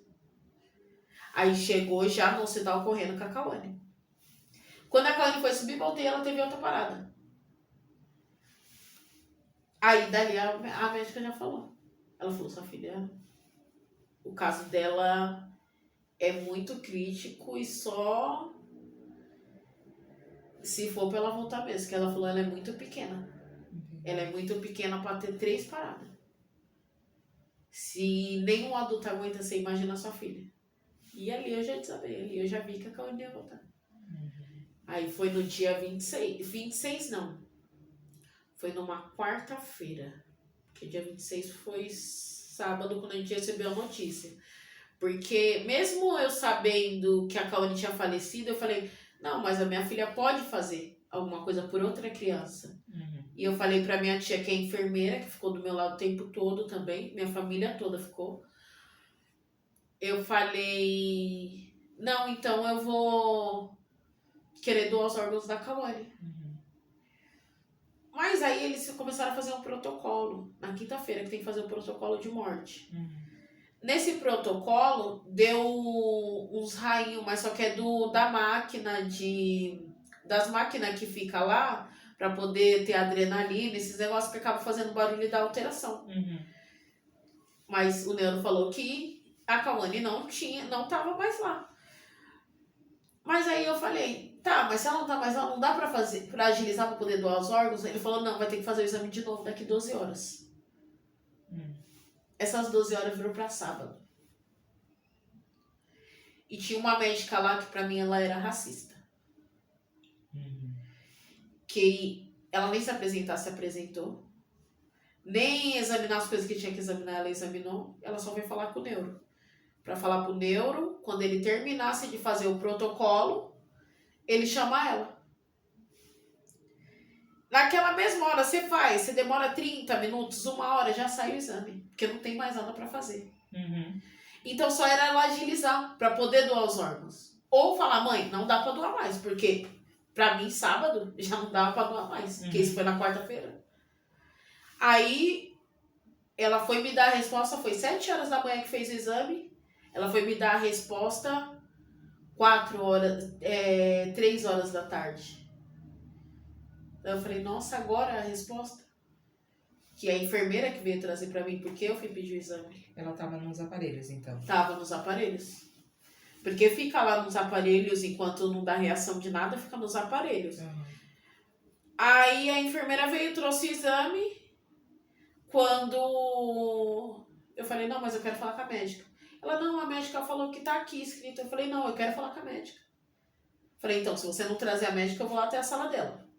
Aí chegou já no hospital correndo com a Cauane. Quando a Cauane foi subir, voltei, ela teve outra parada. Aí dali a médica já falou. Ela falou, sua filha, o caso dela é muito crítico e só se for pra ela voltar mesmo. Que ela falou, ela é muito pequena. Ela é muito pequena pra ter 3 paradas. Se nenhum adulto aguenta, você imagina a sua filha. E ali eu já desabei, ali eu já vi que a Cauane ia voltar. Aí foi no dia 26 não. Foi numa quarta-feira. Porque dia 26 foi sábado, quando a gente recebeu a notícia. Porque mesmo eu sabendo que a Cauane tinha falecido, eu falei, não, mas a minha filha pode fazer alguma coisa por outra criança. E eu falei pra minha tia, que é enfermeira, que ficou do meu lado o tempo todo também, minha família toda ficou. Eu falei, não, então eu vou querer doar os órgãos da Cauane. Mas aí eles começaram a fazer um protocolo, na quinta-feira, que tem que fazer um protocolo de morte. Nesse protocolo, deu uns rainhos, mas só que é da máquina das máquinas que fica lá, pra poder ter adrenalina, esses negócios que acabam fazendo barulho e dá alteração. Mas o neuro falou que a Cauane não tava mais lá. Mas aí eu falei, tá, mas se ela não tá mais lá, não dá pra agilizar pra poder doar os órgãos? Ele falou, não, vai ter que fazer o exame de novo daqui 12 horas. Essas 12 horas virou pra sábado. E tinha uma médica lá que pra mim ela era racista. Que ela nem se apresentar, se apresentou. Nem examinar as coisas que tinha que examinar, ela examinou. Ela só veio falar com o neuro. Pra falar pro neuro, quando ele terminasse de fazer o protocolo, ele chama ela. Naquela mesma hora você demora 30 minutos, 1 hora, já sai o exame. Porque não tem mais nada pra fazer. Então só era ela agilizar pra poder doar os órgãos. Ou falar, mãe, não dá pra doar mais, porque pra mim sábado já não dava pra doar mais, porque isso foi na quarta-feira. Aí ela foi me dar a resposta, foi 7 horas da manhã que fez o exame, ela foi me dar a resposta 3 horas da tarde. Aí eu falei, nossa, agora a resposta? Que é a enfermeira que veio trazer pra mim, porque eu fui pedir o exame. Ela tava nos aparelhos, então? Tava nos aparelhos. Porque fica lá nos aparelhos, enquanto não dá reação de nada, fica nos aparelhos. Aí a enfermeira veio, trouxe o exame. Quando eu falei, não, mas eu quero falar com a médica. Ela, não, a médica falou que tá aqui escrito. Eu falei, não, eu quero falar com a médica. Falei, então, se você não trazer a médica, eu vou lá até a sala dela.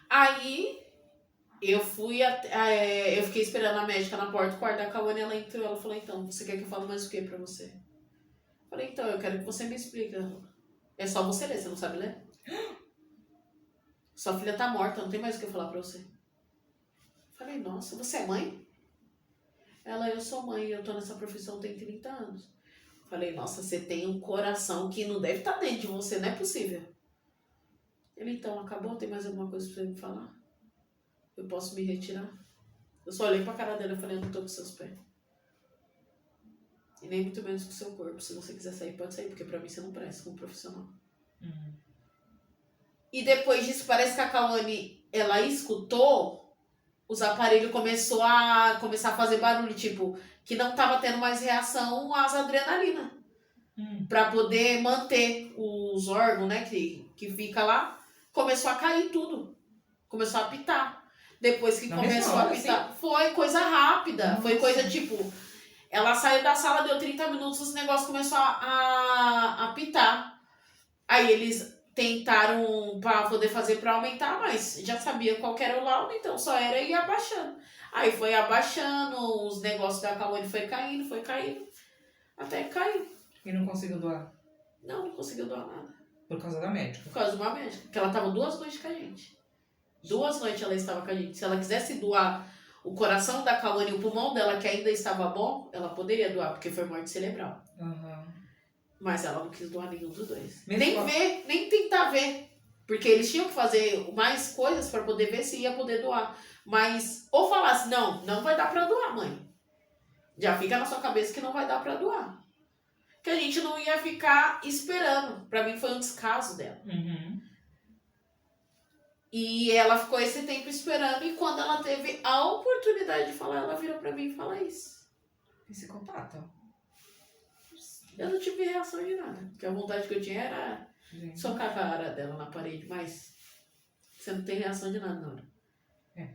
Aí eu fiquei esperando a médica na porta, o quarto da Cauane, ela entrou, ela falou, então, você quer que eu fale mais o que pra você? Falei, então, eu quero que você me explique. É só você ler, você não sabe ler? Sua filha tá morta, não tem mais o que eu falar pra você. Falei, nossa, você é mãe? Ela, eu sou mãe, eu tô nessa profissão tem 30 anos. Falei, nossa, você tem um coração que não deve estar dentro de você, não é possível. Ele, então, acabou? Tem mais alguma coisa pra você me falar? Eu posso me retirar? Eu só olhei pra cara dela e falei, eu não tô com seus pés. E nem muito menos com o seu corpo. Se você quiser sair, pode sair, porque pra mim você não presta como profissional. E depois disso, parece que a Cauane, ela escutou, os aparelhos começar a fazer barulho, tipo, que não tava tendo mais reação às adrenalina. Pra poder manter os órgãos, né, que fica lá. Começou a cair tudo. Começou a apitar. Depois que começou a apitar, assim? Foi coisa rápida. Nossa. Foi coisa tipo, ela saiu da sala, deu 30 minutos, os negócios começou a apitar. Aí eles tentaram pra poder fazer pra aumentar, mas já sabia qual que era o laudo, então só era ir abaixando. Aí foi abaixando, os negócios da Cauane foi caindo, até caiu. E não conseguiu doar? Não conseguiu doar nada. Por causa da médica? Por causa de uma médica. Porque ela tava 2 noites com a gente. 2 noites ela estava com a gente. Se ela quisesse doar o coração da Cauane e o pulmão dela, que ainda estava bom, ela poderia doar, porque foi morte cerebral. Mas ela não quis doar nenhum dos dois. Nem tentar ver. Porque eles tinham que fazer mais coisas para poder ver se ia poder doar. Mas, ou falasse, não vai dar para doar, mãe. Já fica na sua cabeça que não vai dar para doar. Que a gente não ia ficar esperando. Pra mim foi um descaso dela. E ela ficou esse tempo esperando. E quando ela teve a oportunidade de falar, ela virou pra mim e fala isso. Psicopata. Eu não tive reação de nada. Porque a vontade que eu tinha era socar a cara dela na parede. Mas você não tem reação de nada na hora.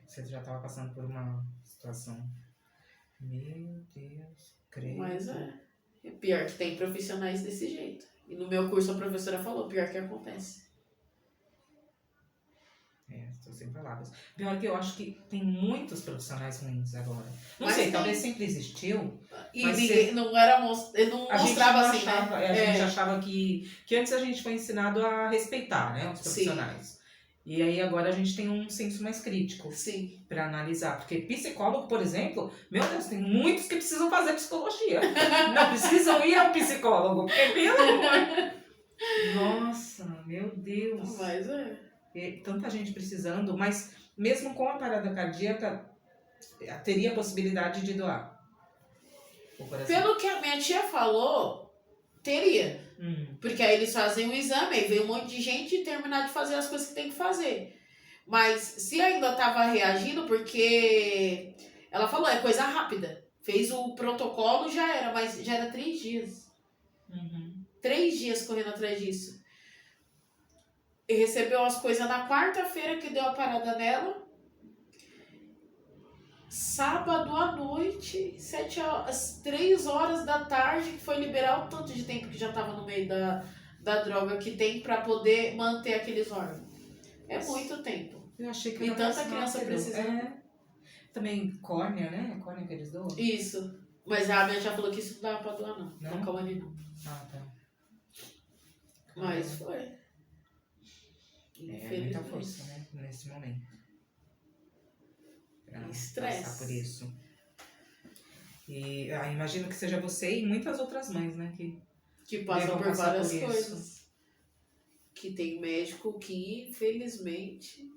Você já tava passando por uma situação. Meu Deus, creio. Mas é pior que tem profissionais desse jeito. E no meu curso a professora falou, pior que acontece. Estou sem palavras. Pior que eu acho que tem muitos profissionais ruins agora. Não mas sei, talvez sempre existiu. E ninguém, não era, ele não mostrava assim, achava, né? A gente achava que antes a gente foi ensinado a respeitar, né, os profissionais. Sim. E aí agora a gente tem um senso mais crítico. Sim. Pra analisar. Porque psicólogo, por exemplo, meu Deus, tem muitos que precisam fazer psicologia. Não precisam ir ao psicólogo. Porque, pelo amor. Nossa, meu Deus. Mas tanta gente precisando, mas mesmo com a parada cardíaca, teria a possibilidade de doar o coração. Pelo que a minha tia falou, teria. Porque aí eles fazem o exame, aí vem um monte de gente e terminar de fazer as coisas que tem que fazer. Mas se ainda tava reagindo, porque ela falou, é coisa rápida. Fez o protocolo, já era, mas já era 3 dias. 3 dias correndo atrás disso. E recebeu as coisas na quarta-feira que deu a parada nela. Sábado à noite, 3 horas da tarde, que foi liberar o tanto de tempo que já tava no meio da droga que tem pra poder manter aqueles órgãos. É muito tempo. Eu achei que e tanta criança precisa. Também córnea, né? Córnea que eles doam. Isso. Mas a minha já falou que isso não dava pra doar, não. Não, Cauane não. Ah, tá. Mas foi. Muita força, né? Nesse momento. Estresse. Passar por isso. E imagino que seja você e muitas outras mães, né? Que passam por várias coisas. Que tem médico que, infelizmente,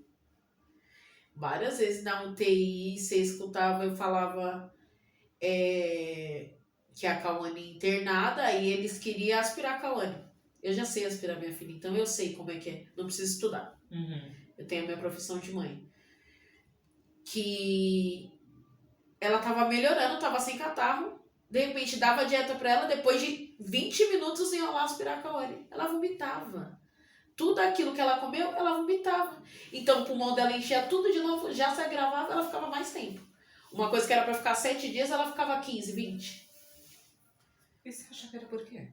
várias vezes na UTI, você escutava, eu falava que a Cauane internada, aí eles queriam aspirar a Cauane. Eu já sei aspirar minha filha, então eu sei como é que é. Não preciso estudar. Eu tenho a minha profissão de mãe. Que ela tava melhorando, tava sem catarro. De repente dava dieta pra ela, depois de 20 minutos iam lá aspirar a Cauane. Ela vomitava. Tudo aquilo que ela comeu, ela vomitava. Então o pulmão dela enchia tudo de novo, já se agravava, ela ficava mais tempo. Uma coisa que era pra ficar 7 dias, ela ficava 15, 20. E você acha que era por quê?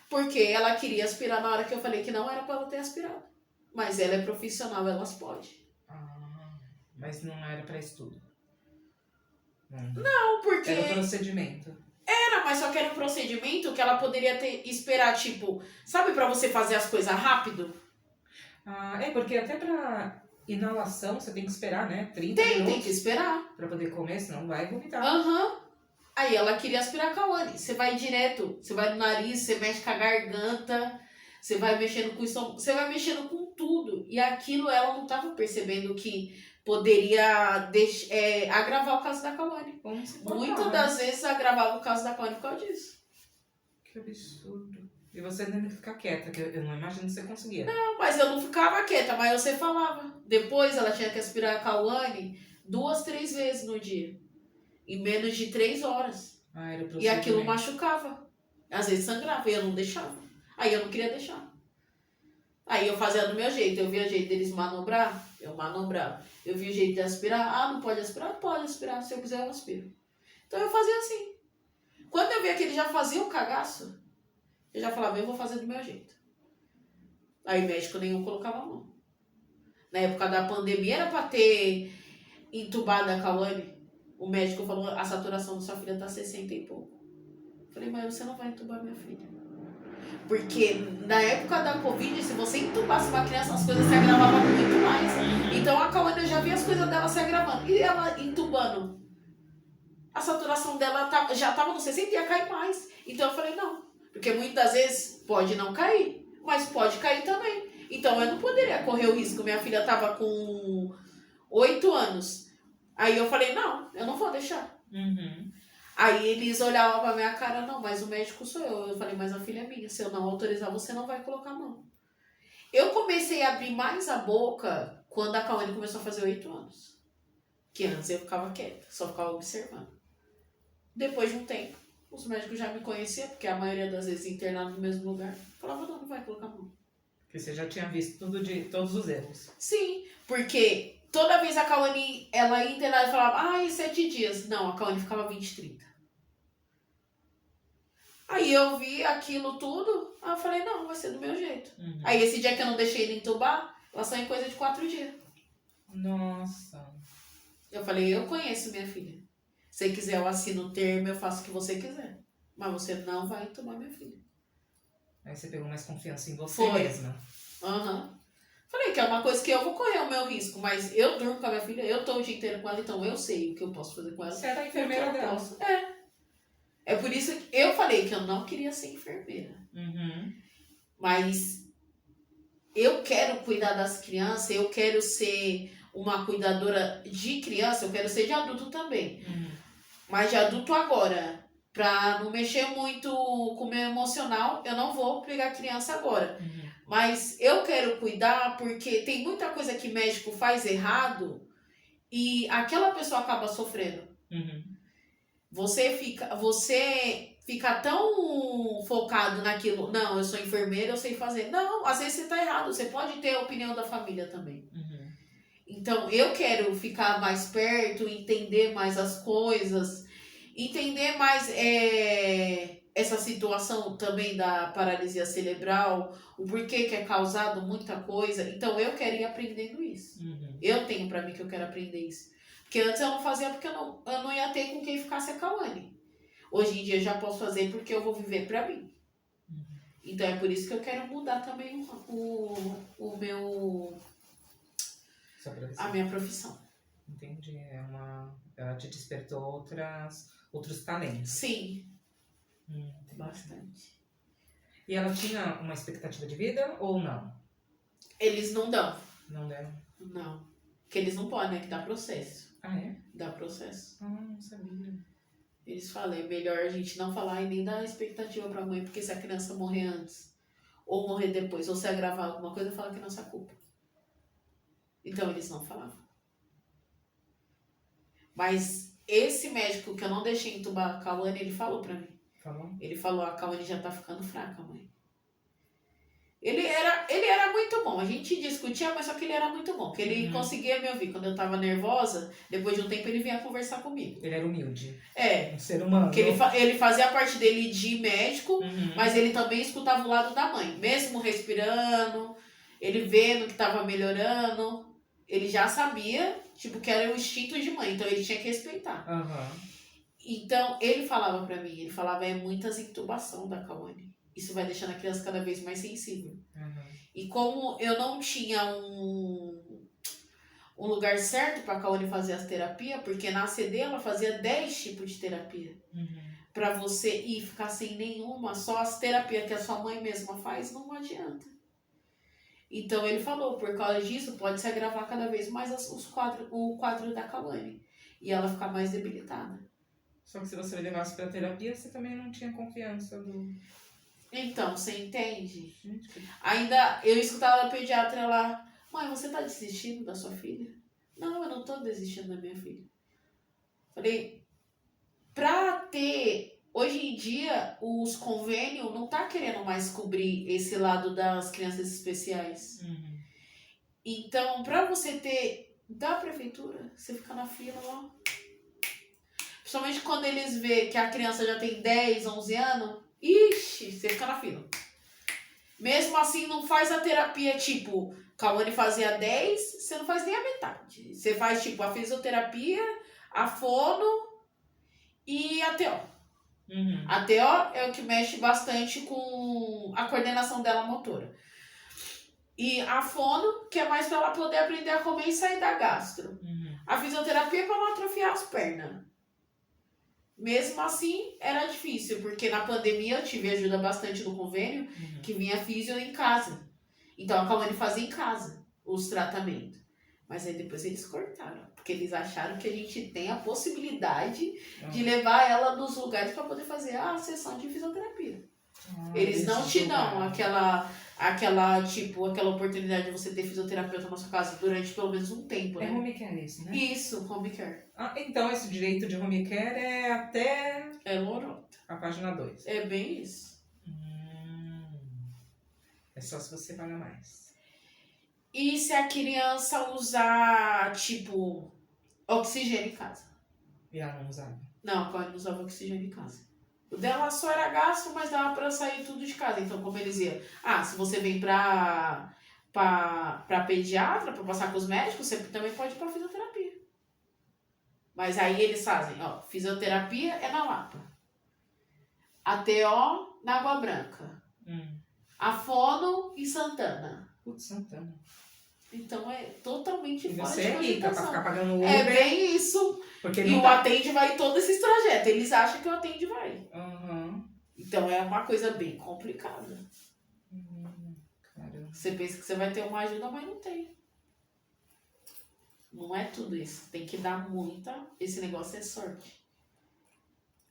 Porque ela queria aspirar na hora que eu falei que não era pra ela ter aspirado. Mas ela é profissional, elas podem. Mas não era pra estudo? Não, porque... Era um procedimento. Era, mas só que era um procedimento que ela poderia esperar, tipo... Sabe pra você fazer as coisas rápido? Porque até pra inalação você tem que esperar, né? 30 minutos. Tem que esperar. Pra poder comer, senão vai vomitar. Aí ela queria aspirar a Cauane. Você vai direto, você vai no nariz, você mexe com a garganta, você vai mexendo com o estômago, você vai mexendo com tudo. E aquilo ela não tava percebendo que poderia agravar o caso da Cauane. Muitas das vezes agravava o caso da Cauane por causa disso. Que absurdo. E você tendo que ficar quieta, que eu não imagino que você conseguia. Não, mas eu não ficava quieta, mas você falava. Depois ela tinha que aspirar a Cauane 2, 3 vezes no dia. Em menos de 3 horas. Ah, era o E aquilo procedimento. machucava. Às vezes sangrava e eu não deixava. Aí eu não queria deixar. Aí eu fazia do meu jeito. Eu via o jeito deles manobrar, eu manobrava. Eu via o jeito de aspirar. Ah, não pode aspirar? Pode aspirar. Se eu quiser, eu aspiro. Então eu fazia assim. Quando eu via que ele já fazia o cagaço, eu já falava, eu vou fazer do meu jeito. Aí médico nenhum colocava a mão. Na época da pandemia era pra ter entubado a Cauane. O médico falou, a saturação da sua filha tá 60 e pouco. Eu falei, mas você não vai entubar minha filha. Porque na época da Covid, se você entubasse uma criança, as coisas se agravavam muito mais. Então a Cauane, eu já vi as coisas dela se agravando. E ela entubando. A saturação dela já estava no 60 e ia cair mais. Então eu falei, não. Porque muitas vezes pode não cair, mas pode cair também. Então eu não poderia correr o risco. Minha filha estava com 8 anos. Aí eu falei, não, eu não vou deixar. Aí eles olhavam pra minha cara, não, mas o médico sou eu. Eu falei, mas a filha é minha. Se eu não autorizar, você não vai colocar a mão. Eu comecei a abrir mais a boca quando a Cauane começou a fazer 8 anos. Que antes eu ficava quieta, só ficava observando. Depois de um tempo, os médicos já me conheciam, porque a maioria das vezes internado no mesmo lugar. Falava, não, não vai colocar a mão. Porque você já tinha visto todos os erros. Sim, porque toda vez a Cauane, ela ia internada e falava, 7 dias. Não, a Cauane ficava 20, 30. Aí eu vi aquilo tudo, aí eu falei, não, vai ser do meu jeito. Aí esse dia que eu não deixei ele entubar, ela saiu em coisa de 4 dias. Nossa. Eu falei, eu conheço minha filha. Se você quiser, eu assino o termo, eu faço o que você quiser. Mas você não vai entubar minha filha. Aí você pegou mais confiança em você Foi. mesma. Falei que é uma coisa que eu vou correr o meu risco, mas eu durmo com a minha filha, eu tô o dia inteiro com ela, então eu sei o que eu posso fazer com ela. Você era a enfermeira dela. É por isso que eu falei que eu não queria ser enfermeira. Mas eu quero cuidar das crianças, eu quero ser uma cuidadora de criança, eu quero ser de adulto também. Mas de adulto agora, pra não mexer muito com o meu emocional, eu não vou pegar criança agora. Mas eu quero cuidar porque tem muita coisa que médico faz errado e aquela pessoa acaba sofrendo. Você fica tão focado naquilo. Não, eu sou enfermeira, eu sei fazer. Não, às vezes você tá errado. Você pode ter a opinião da família também. Então, eu quero ficar mais perto, entender mais as coisas, entender mais essa situação também da paralisia cerebral, o porquê que é causado muita coisa. Então, eu quero ir aprendendo isso. Eu tenho pra mim que eu quero aprender isso. Porque antes eu não fazia porque eu não ia ter com quem ficasse a Cauane. Hoje em dia eu já posso fazer porque eu vou viver pra mim. Então, é por isso que eu quero mudar também o meu... a minha profissão. Entendi. Ela te despertou outros talentos. Sim. Bastante. E ela tinha uma expectativa de vida ou não? Eles não dão. Não deram? Não. Porque eles não podem, né? Que dá processo. Ah, é? Dá processo. Não sabia. Eles falam, é melhor a gente não falar e nem dar expectativa pra mãe, porque se a criança morrer antes, ou morrer depois, ou se agravar alguma coisa, fala que é nossa culpa. Então eles não falavam. Mas esse médico que eu não deixei entubar a Cauane, ele falou pra mim. Falou? Ele falou, a Cauane já tá ficando fraca, mãe. Ele era muito bom. A gente discutia, mas só que ele era muito bom. Porque ele conseguia me ouvir. Quando eu tava nervosa, depois de um tempo ele vinha conversar comigo. Ele era humilde. É. Um ser humano. Porque ele fazia a parte dele de médico, mas ele também escutava o lado da mãe. Mesmo respirando, ele vendo que tava melhorando, ele já sabia, tipo, que era o instinto de mãe. Então ele tinha que respeitar. Então ele falava pra mim, ele falava, é muitas intubação da Cauane. Isso vai deixando a criança cada vez mais sensível. E como eu não tinha um lugar certo para a Cauane fazer as terapias, porque na ACD ela fazia 10 tipos de terapia. Para você ir ficar sem nenhuma, só as terapias que a sua mãe mesma faz, não adianta. Então ele falou, por causa disso, pode se agravar cada vez mais o quadro da Cauane. E ela ficar mais debilitada. Só que se você levasse pra terapia, você também não tinha confiança do... Então, você entende? Gente, Ainda eu escutava a pediatra lá, mãe, você tá desistindo da sua filha? Não, eu não tô desistindo da minha filha. Falei, pra ter, hoje em dia, os convênios não tá querendo mais cobrir esse lado das crianças especiais. Então, pra você ter da prefeitura, você fica na fila lá. Principalmente quando eles vê que a criança já tem 10, 11 anos, ixi, você fica na fila. Mesmo assim, não faz a terapia, tipo, Cauane fazia 10, você não faz nem a metade. Você faz, tipo, a fisioterapia, a fono e a TO. A TO é o que mexe bastante com a coordenação dela motora. E a fono, que é mais pra ela poder aprender a comer e sair da gastro. A fisioterapia é pra não atrofiar as pernas. Mesmo assim, era difícil, porque na pandemia eu tive ajuda bastante no convênio, que vinha físio em casa. Então a Cauane fazia em casa os tratamentos. Mas aí depois eles cortaram, porque eles acharam que a gente tem a possibilidade de levar ela nos lugares para poder fazer a sessão de fisioterapia. Eles não te dão aquela oportunidade de você ter fisioterapeuta na sua casa durante pelo menos um tempo, né? É home care isso, né? Isso, home care. Então esse direito de home care é até É lorota. a página 2. É bem isso. É só se você paga mais. E se a criança usar, tipo, oxigênio em casa? E ela não usava? Não, a Cauane não usava oxigênio em casa. O dela só era gasto, mas dava pra sair tudo de casa. Então, como eles iam? Se você vem pra pediatra, pra passar com os médicos, você também pode ir pra fisioterapia. Mas aí eles fazem, fisioterapia é na Lapa. A TO na Água Branca. A Fono em Santana. Putz, Santana. Então é totalmente E fora você de é rica pra cogitação. ficar pagando Uber. É bem isso. Porque E não o Atende vai em todos esses trajetos. Eles acham que o Atende vai. Então é uma coisa bem complicada. Caramba. Você pensa que você vai ter uma ajuda, mas não tem. Não é tudo isso. Tem que dar muita. Esse negócio é sorte.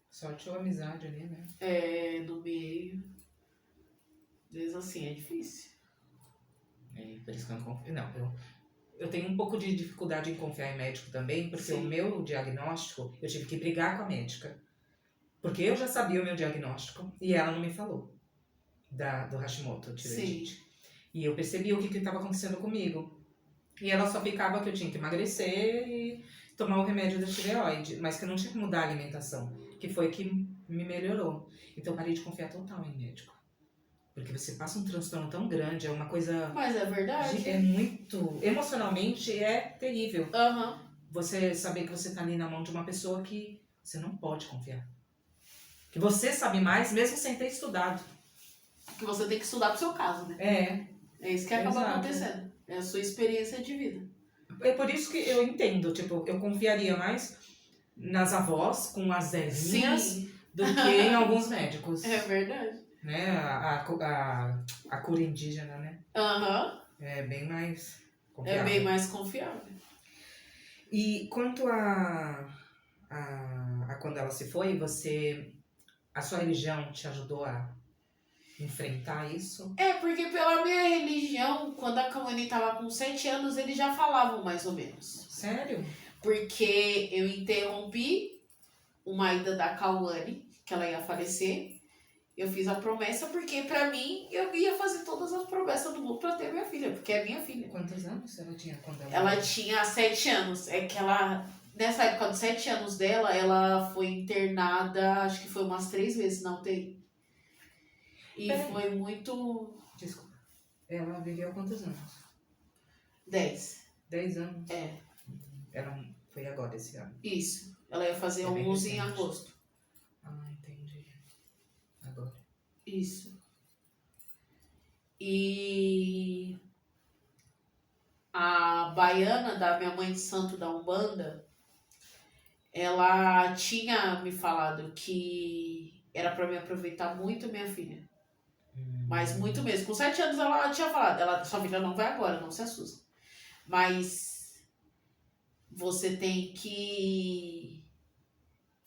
Sorte ou amizade ali, né? É, no meio. Às vezes assim, é difícil. Por isso que eu não confio. Não, eu tenho um pouco de dificuldade em confiar em médico também, porque Sim. o meu diagnóstico, eu tive que brigar com a médica. Porque eu já sabia o meu diagnóstico e ela não me falou do Hashimoto, tireoidite. E eu percebi o que estava acontecendo comigo. E ela só ficava que eu tinha que emagrecer e tomar o remédio da tireoide, mas que eu não tinha que mudar a alimentação, que foi que me melhorou. Então eu parei de confiar total em médico. Porque você passa um transtorno tão grande, é uma coisa... Mas é verdade. É muito... Emocionalmente é terrível. Você saber que você tá ali na mão de uma pessoa que você não pode confiar. Que você sabe mais, mesmo sem ter estudado. Que você tem que estudar pro seu caso, né? É isso que acaba acontecendo. É a sua experiência de vida. É por isso que eu entendo, tipo, eu confiaria mais nas avós com as Zezinhas do que em alguns médicos. É verdade. Né? A cura indígena, né? É bem mais confiável. É bem mais confiável. E quanto a quando ela se foi, a sua religião te ajudou a enfrentar isso? É, porque pela minha religião, quando a Cauane tava com 7 anos, eles já falavam mais ou menos. Sério? Porque eu interrompi uma ida da Cauane, que ela ia falecer. Eu fiz a promessa porque, pra mim, eu ia fazer todas as promessas do mundo pra ter minha filha, porque é minha filha. Quantos anos ela tinha quando ela tinha 7 anos. É que ela, nessa época dos 7 anos dela, ela foi internada, acho que foi umas 3 vezes na UTI. E foi muito... Desculpa. Ela viveu quantos anos? 10. 10 anos? É. Ela foi agora, esse ano? Isso. Ela ia fazer 11 em agosto. Entendi. Agora. Isso. E a baiana da minha mãe de santo da Umbanda, ela tinha me falado que era pra me aproveitar muito minha filha. Mas muito mesmo. Com 7 anos ela tinha falado, sua filha não vai agora, não se assusta. Mas você tem que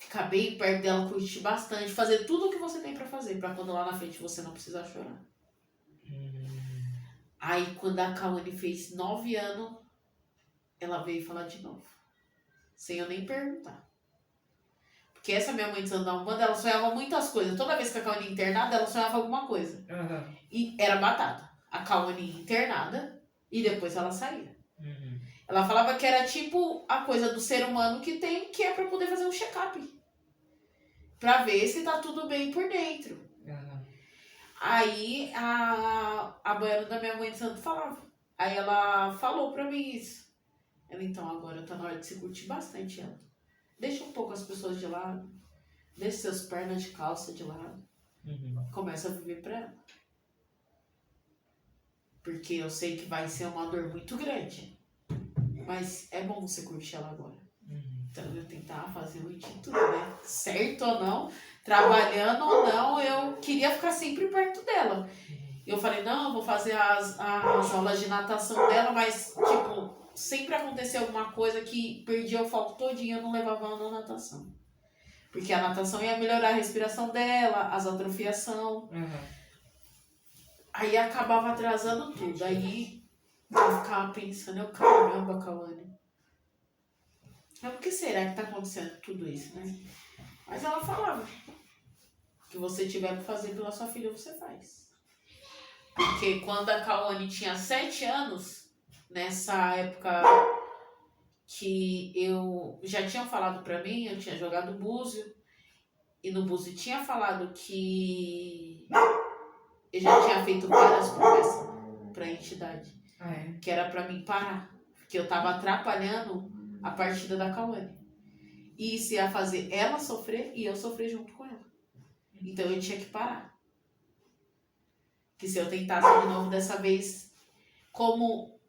ficar bem perto dela, curtir bastante, fazer tudo o que você tem pra fazer, pra quando lá na frente você não precisar chorar. Aí quando a Cauane fez 9 anos, ela veio falar de novo. Sem eu nem perguntar. Porque essa minha mãe de Santo da Umbanda, ela sonhava muitas coisas. Toda vez que a Cauane ia internada, ela sonhava alguma coisa. E era batata. A Cauane ia internada e depois ela saía. Ela falava que era tipo a coisa do ser humano que tem, que é pra poder fazer um check-up. Pra ver se tá tudo bem por dentro. Aí a baiana da minha mãe de santo falava. Aí ela falou pra mim isso. Ela, então, agora tá na hora de se curtir bastante ela. Deixa um pouco as pessoas de lado. Deixa seus pernas de calça de lado. Começa a viver pra ela. Porque eu sei que vai ser uma dor muito grande. Mas é bom você curtir ela agora. Então eu tentar fazer o de tudo, né? Certo ou não, trabalhando ou não, eu queria ficar sempre perto dela. Eu falei, não, eu vou fazer as aulas de natação dela, mas, tipo, sempre acontecia alguma coisa que perdia o foco todinho, eu não levava ela na natação. Porque a natação ia melhorar a respiração dela, as atrofiação. Aí acabava atrasando tudo. Aí eu ficava pensando, caramba, Cauane. Por que será que tá acontecendo tudo isso, né? Mas ela falava, o que você tiver que fazer pela sua filha, você faz. Porque quando a Cauane tinha 7 anos, nessa época que eu já tinham falado pra mim, eu tinha jogado búzio, e no búzio tinha falado que eu já tinha feito várias promessas pra entidade. Que era pra mim parar. Porque eu tava atrapalhando a partida da Cauane. E isso ia fazer ela sofrer e eu sofrer junto com ela. Então eu tinha que parar. Que se eu tentasse de novo dessa vez, como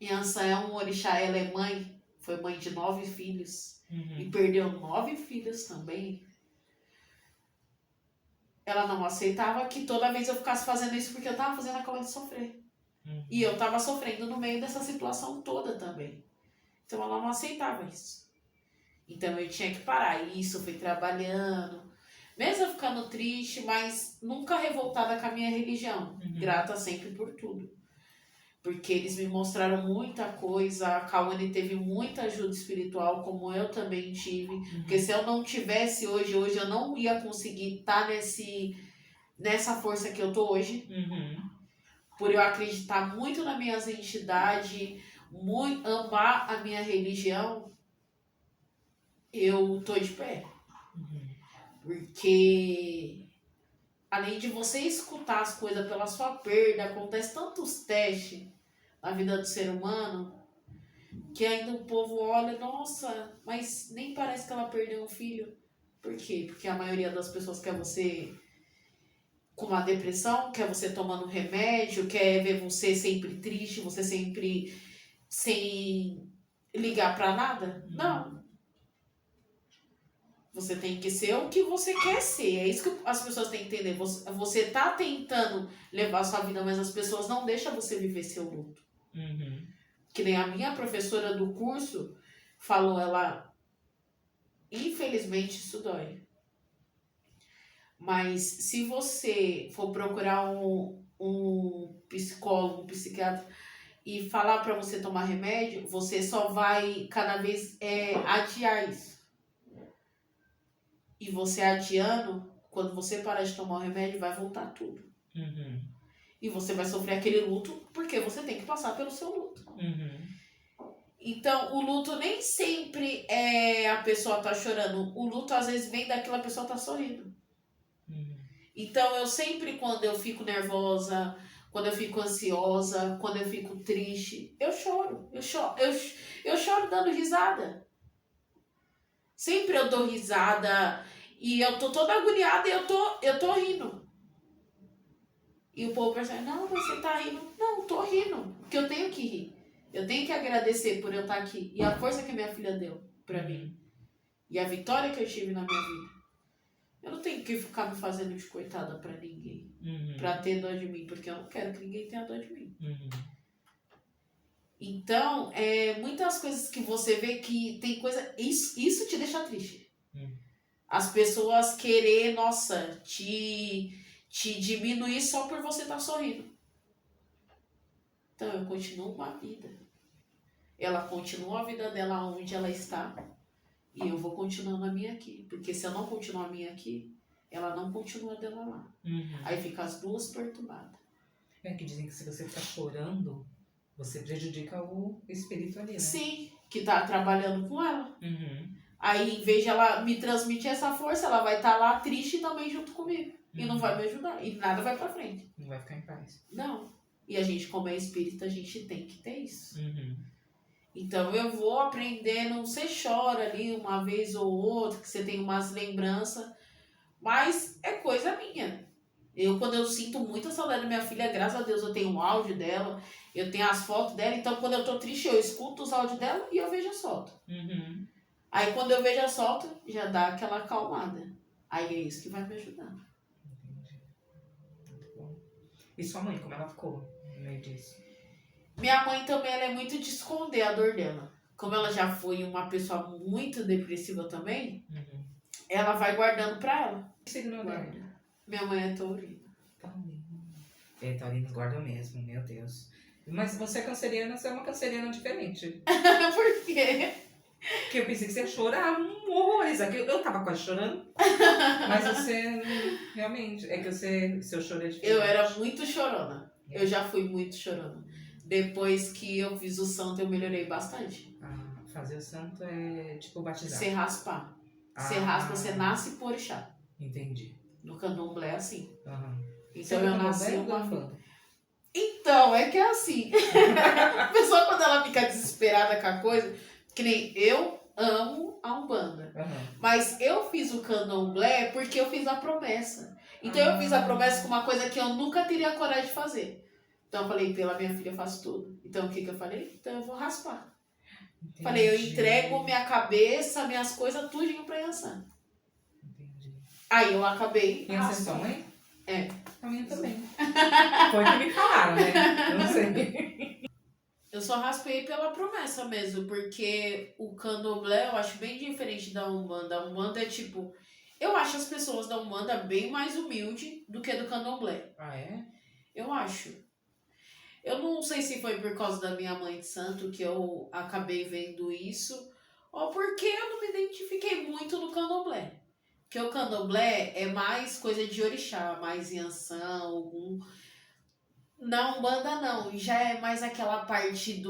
Yansan é um orixá, ela é mãe, foi mãe de 9 filhos e perdeu 9 filhos também, ela não aceitava que toda vez eu ficasse fazendo isso porque eu tava fazendo a Cauane sofrer. E eu tava sofrendo no meio dessa situação toda também. Então ela não aceitava isso. Então eu tinha que parar. E isso, eu fui trabalhando. Mesmo eu ficando triste, mas nunca revoltada com a minha religião. Grata sempre por tudo. Porque eles me mostraram muita coisa. A Cauane teve muita ajuda espiritual, como eu também tive. Porque se eu não tivesse hoje eu não ia conseguir estar nessa força que eu tô hoje. Por eu acreditar muito nas minhas entidades, amar a minha religião, eu tô de pé. Porque além de você escutar as coisas pela sua perda, acontece tantos testes na vida do ser humano, que ainda o povo olha, nossa, mas nem parece que ela perdeu um filho. Por quê? Porque a maioria das pessoas quer você com uma depressão, quer você tomando remédio, quer ver você sempre triste, você sempre sem ligar pra nada. Não. Você tem que ser o que você quer ser. É isso que as pessoas têm que entender. Você tá tentando levar a sua vida, mas as pessoas não deixam você viver seu luto. Que nem a minha professora do curso falou, ela, infelizmente isso dói. Mas se você for procurar um psicólogo, um psiquiatra e falar para você tomar remédio, você só vai cada vez adiar isso. E você adiando, quando você parar de tomar o remédio, vai voltar tudo. E você vai sofrer aquele luto porque você tem que passar pelo seu luto. Então, o luto nem sempre é a pessoa tá chorando. O luto às vezes vem daquela pessoa tá sorrindo. Então, eu sempre, quando eu fico nervosa, quando eu fico ansiosa, quando eu fico triste, eu choro. Eu choro dando risada. Sempre eu dou risada e eu tô toda agoniada e eu tô rindo. E o povo pensa, não, você tá rindo. Não, tô rindo, porque eu tenho que rir. Eu tenho que agradecer por eu estar aqui. E a força que minha filha deu pra mim. E a vitória que eu tive na minha vida. Eu não tenho que ficar me fazendo de coitada pra ninguém. Pra ter dó de mim. Porque eu não quero que ninguém tenha dó de mim. Então, muitas coisas que você vê que tem coisa... Isso te deixa triste. As pessoas querer, nossa, te diminuir só por você estar sorrindo. Então eu continuo uma vida. Ela continua a vida dela onde ela está. E eu vou continuando a minha aqui. Porque se eu não continuar a minha aqui, ela não continua dela lá. Aí fica as duas perturbadas. É que dizem que se você ficar chorando, você prejudica o espírito ali, né? Sim, que tá trabalhando com ela. Aí, em vez de ela me transmitir essa força, ela vai estar lá triste também junto comigo. E não vai me ajudar. E nada vai pra frente. Não vai ficar em paz. Não. E a gente, como é espírita, a gente tem que ter isso. Então eu vou aprendendo. Você chora ali uma vez ou outra, que você tem umas lembranças. Mas é coisa minha. Quando eu sinto muita saudade da minha filha, graças a Deus eu tenho um áudio dela, eu tenho as fotos dela, então quando eu tô triste eu escuto os áudios dela e eu vejo as fotos. Aí quando eu vejo as fotos, já dá aquela acalmada. Aí é isso que vai me ajudar. Entendi. Muito bom. E sua mãe, como ela ficou no meio disso? Minha mãe também, ela é muito de esconder a dor dela. Como ela já foi uma pessoa muito depressiva também, ela vai guardando pra ela. Que signo guarda? Minha mãe é taurina. Taurinos guardam mesmo, meu Deus. Mas você é canceriana, você é uma canceriana diferente. Por quê? Porque eu pensei que você ia chorar horrores. Eu tava quase chorando. Mas você, realmente, é que seu choro é diferente. Eu era muito chorona. Eu já fui muito chorona. Depois que eu fiz o santo, eu melhorei bastante. Fazer o santo é tipo batizar. Você raspar. Você raspa, você nasce por orixá. Entendi. No candomblé é assim. Então você eu nasci uma fã. Então, é que é assim. A pessoa, quando ela fica desesperada com a coisa, que nem eu amo a Umbanda. Mas eu fiz o candomblé porque eu fiz a promessa. Então eu fiz a promessa com uma coisa que eu nunca teria coragem de fazer. Então eu falei, pela minha filha eu faço tudo. Então o que eu falei? Então eu vou raspar. Entendi. Falei, eu entrego minha cabeça, minhas coisas, tudinho pra Yansan. Entendi. Aí eu acabei. Yansan é sua mãe? É. A minha também. Foi o que me falaram, né? Eu não sei. Eu só raspei pela promessa mesmo, porque o candomblé eu acho bem diferente da Umbanda. A Umbanda é tipo... Eu acho as pessoas da Umbanda bem mais humildes do que do candomblé. É? Eu acho. Eu não sei se foi por causa da minha mãe de santo que eu acabei vendo isso, ou porque eu não me identifiquei muito no candomblé. Porque o candomblé é mais coisa de orixá, mais Yansan, algum... Na Umbanda não, já é mais aquela parte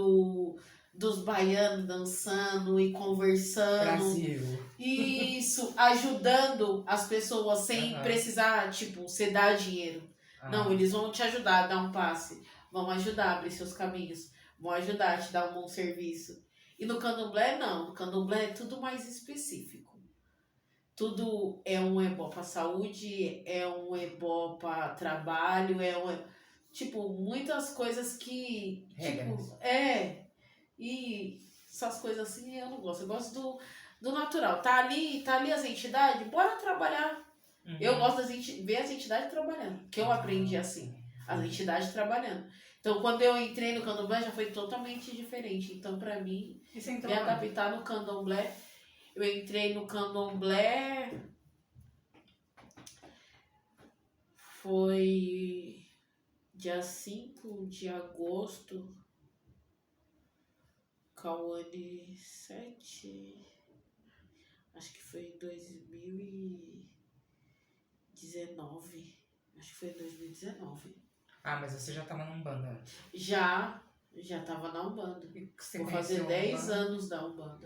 dos baianos dançando e conversando. Brasil. Isso, ajudando as pessoas sem precisar, tipo, você dar dinheiro. Não, eles vão te ajudar a dar um passe. Vão ajudar a abrir seus caminhos. Vão ajudar a te dar um bom serviço. E no candomblé, não. No candomblé é tudo mais específico. Tudo é um ebó para saúde, é um ebó para trabalho, tipo, muitas coisas que... Tipo, e essas coisas assim eu não gosto. Eu gosto do natural. Tá ali as entidades, bora trabalhar. Eu gosto ver as entidades trabalhando. Que eu aprendi assim. As entidades trabalhando. Então, quando eu entrei no candomblé, já foi totalmente diferente. Então, pra mim, me adaptar no candomblé, eu entrei no candomblé... Foi dia 5 de agosto, Cauane 7, acho que foi em 2019. Acho que foi em 2019. Mas você já tava na Umbanda antes? Já tava na Umbanda. Vou fazer 10 anos da Umbanda.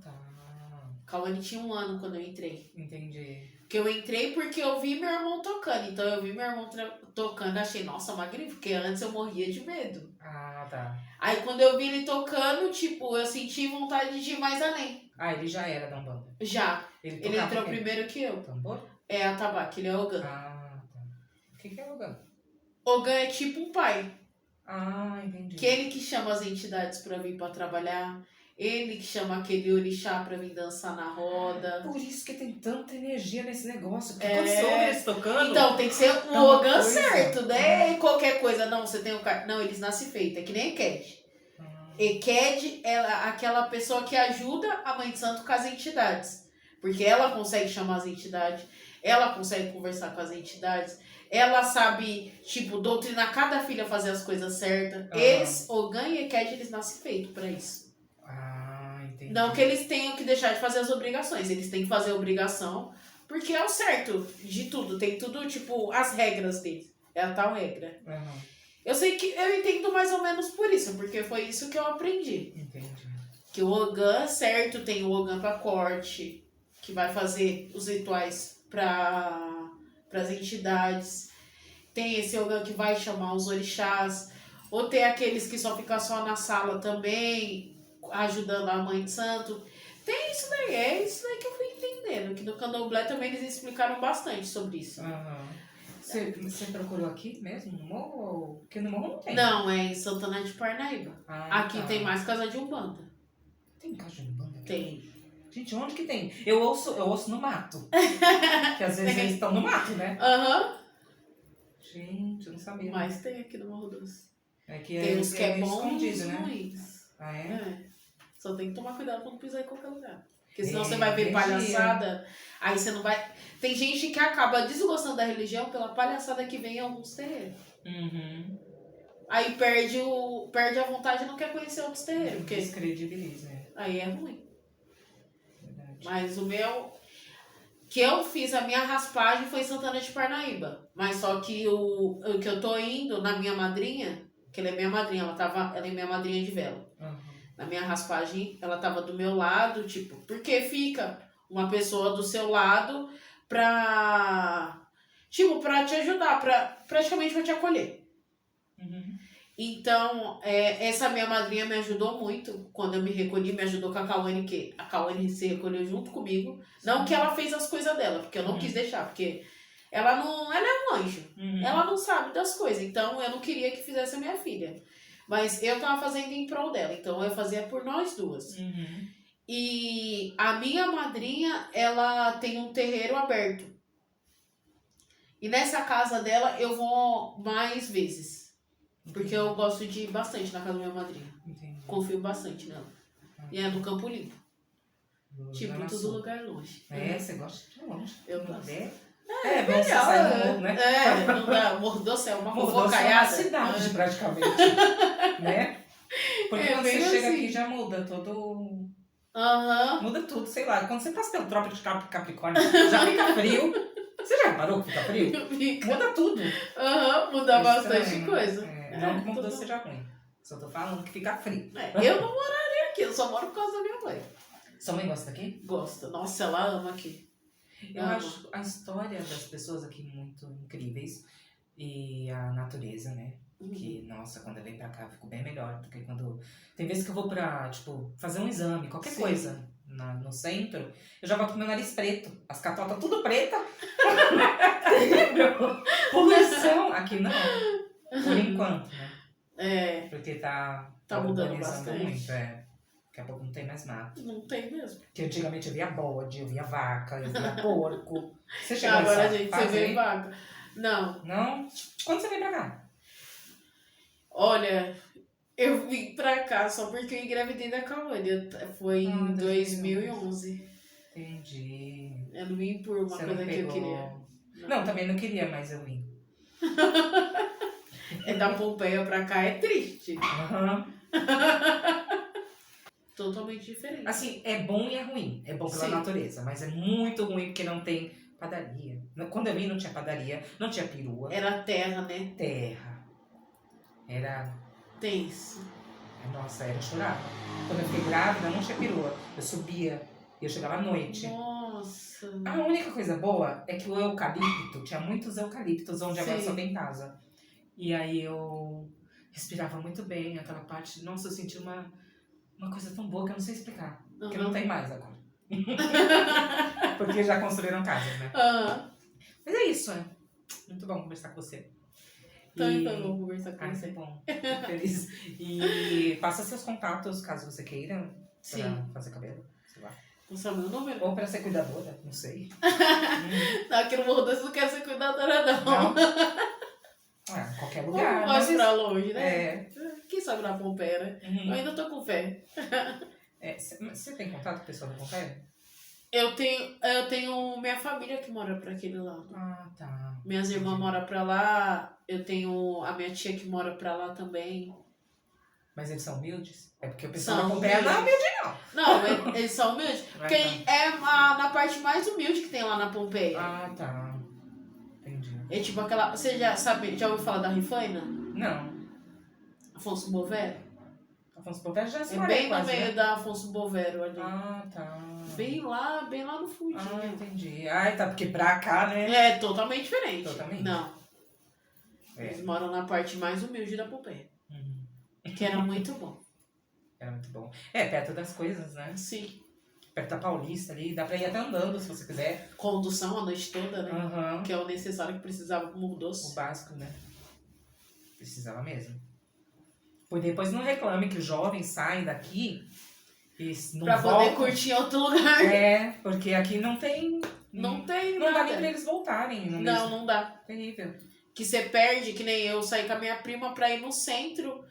Tá. Cauane tinha 1 ano quando eu entrei. Entendi. Porque eu entrei porque eu vi meu irmão tocando. Então eu vi meu irmão tocando, achei, nossa, magnífico. Porque antes eu morria de medo. Tá. Aí quando eu vi ele tocando, tipo, eu senti vontade de ir mais além. Ele já era da Umbanda? Já. Ele entrou primeiro que eu. Tambor? É, atabaque, ele é Ogã. Tá. O que é Ogã? Ogã é tipo um pai. Entendi. Que ele que chama as entidades pra vir pra trabalhar. Ele que chama aquele orixá pra vir dançar na roda. Por isso que tem tanta energia nesse negócio. Porque quando você ouve eles tocando... Então, tem que ser o Ogã certo, né? Qualquer coisa. Não, você tem o... Não, eles nascem feitos. É que nem Eked. Eked é aquela pessoa que ajuda a Mãe de Santo com as entidades. Porque ela consegue chamar as entidades, ela consegue conversar com as entidades, ela sabe, tipo, doutrinar cada filha a fazer as coisas certas. Eles, Ogan e Eked, eles nascem feitos pra isso. Ah, entendi. Não que eles tenham que deixar de fazer as obrigações, eles têm que fazer a obrigação, porque é o certo de tudo, tem tudo, tipo, as regras deles. É a tal regra. Eu sei que eu entendo mais ou menos por isso, porque foi isso que eu aprendi. Entendi. Que o Ogan, certo, tem o Ogan pra corte, que vai fazer os rituais para as entidades. Tem esse Ogan que vai chamar os orixás. Ou tem aqueles que só ficam só na sala também, ajudando a mãe de santo. Tem isso daí, é isso daí que eu fui entendendo. Que no Candomblé também eles explicaram bastante sobre isso. Você procurou aqui mesmo, no morro? Porque no morro não tem. Não, é em Santana de Parnaíba. Aqui tem mais casa de Umbanda. Tem casa de Umbanda? Tem. Gente, onde que tem? Eu ouço no mato. Que às vezes eles estão no mato, né? Gente, eu não sabia. Mas tem aqui no Morro Doce. É que tem uns que é bom e uns né? ruins. É? Só tem que tomar cuidado pra não pisar em qualquer lugar. Porque senão você vai ver palhaçada, aí você não vai... Tem gente que acaba desgostando da religião pela palhaçada que vem em alguns terreiros. Aí perde a vontade e não quer conhecer outros terreiros. Porque descredibiliza, aí é ruim. Verdade. Mas o meu... Que eu fiz a minha raspagem foi em Santana de Parnaíba. Mas só que o que eu tô indo na minha madrinha, que ela é minha madrinha, ela é minha madrinha de vela. Na minha raspagem, ela tava do meu lado, tipo, porque fica uma pessoa do seu lado pra te ajudar, praticamente pra te acolher. Então, essa minha madrinha me ajudou muito. Quando eu me recolhi, me ajudou com a Cauane, que a Cauane se recolheu junto comigo. Sim. Não que ela fez as coisas dela, porque eu não quis deixar, porque ela é um anjo. Ela não sabe das coisas, então eu não queria que fizesse a minha filha. Mas eu tava fazendo em prol dela, então eu fazia por nós duas. E a minha madrinha, ela tem um terreiro aberto. E nessa casa dela eu vou mais vezes. Porque eu gosto de ir bastante na casa da minha madrinha. Confio bastante nela. E é no Campo Limpo. Tipo, em todo lugar longe. Você gosta de longe. Eu gosto. É bom você sair do morro, né? Não dá. Morro Doce é uma fofocaiada. É uma cidade, praticamente. Né? Porque quando você chega aqui já muda todo... Muda tudo, sei lá. Quando você passa pelo Trópico de Capricórnio, já fica frio. Você já reparou que fica frio? Muda tudo. Muda bastante coisa. Não que mudou seja ruim. Só tô falando que fica frio. Eu não moraria aqui, eu só moro por causa da minha mãe. Sua mãe gosta daqui? Gosta. Nossa, ela ama aqui. Eu acho a história das pessoas aqui muito incríveis. E a natureza, né? Que, nossa, quando eu venho pra cá eu fico bem melhor. Porque quando... Tem vezes que eu vou pra, tipo, fazer um exame, qualquer coisa no centro, eu já volto com meu nariz preto. As catotas tudo preta. Poluição. Aqui não. Por enquanto, né? Porque tá mudando bastante. Muito, Daqui a pouco não tem mais mato. Não tem mesmo. Porque antigamente eu via bode, eu via vaca, eu via porco. Você chegou agora, gente, você vê vaca. Não. Não? Quando você veio pra cá? Olha, eu vim pra cá só porque eu engravidei da Cauane. Foi em 2011. Entendi. Eu não vim por uma coisa que eu queria. Não, também não queria, mas eu vim. Da Pompeia pra cá é triste. Totalmente diferente. Assim, é bom e é ruim. É bom pela natureza, mas é muito ruim porque não tem padaria. Quando eu vim não tinha padaria, não tinha perua. Era terra, né? Terra. Era... Tenso. Nossa, eu chorava. Quando eu fiquei grávida, não tinha perua. Eu subia e eu chegava à noite. Nossa. A única coisa boa é que o eucalipto, tinha muitos eucaliptos onde agora só tem casa. E aí eu respirava muito bem aquela parte. Nossa, eu senti uma coisa tão boa que eu não sei explicar. Que não tem mais agora. Porque já construíram casas, né? Mas é isso, muito bom conversar com você. Também foi bom conversar com você. Bom, fico feliz. E passa seus contatos, caso você queira, pra fazer cabelo, sei lá. Não sabe meu número? Ou pra ser cuidadora, não sei. Não, aqui no Morro Doce não quero ser cuidadora, não. Qualquer lugar. Ou mais pra longe, né? É. Quem sabe na Pompeia, né? Eu ainda tô com fé. Você tem contato com o pessoal da Pompeia? Eu tenho minha família que mora pra aquele lado. Ah, tá. Minhas irmãs moram pra lá. Eu tenho a minha tia que mora pra lá também. Mas eles são humildes? É porque o pessoal São da Pompeia não é humildes. humilde, não. Não, eles são humildes. Porque tá. é na parte mais humilde que tem lá na Pompeia. Ah, tá. Entendi. É tipo aquela. Você já ouviu falar da Rifaina? Não. Afonso Bovero? Afonso Pompeia já se É mora bem no quase, meio né? da Afonso Bovero ali. Ah, tá. Bem lá no fundinho. Ah, entendi. Ah, tá, porque pra cá, né? É totalmente diferente. Totalmente. Não. É. Eles moram na parte mais humilde da Pompeia. Uhum. Que era muito bom. Era muito bom. É, perto das coisas, né? Sim. Perto da Paulista ali. Dá pra ir até andando, se você quiser. Condução a noite toda, né? Aham. Que é o necessário que precisava pro Morro O Doce. básico, né? Precisava mesmo. Pois depois não reclame que os jovens saem daqui e não Pra poder voltam. curtir em outro lugar. É, porque aqui não tem... Não tem Não dá nada. nem pra eles voltarem. Não, não dá. Terrível. Que você perde, que nem eu saí com a minha prima pra ir no centro.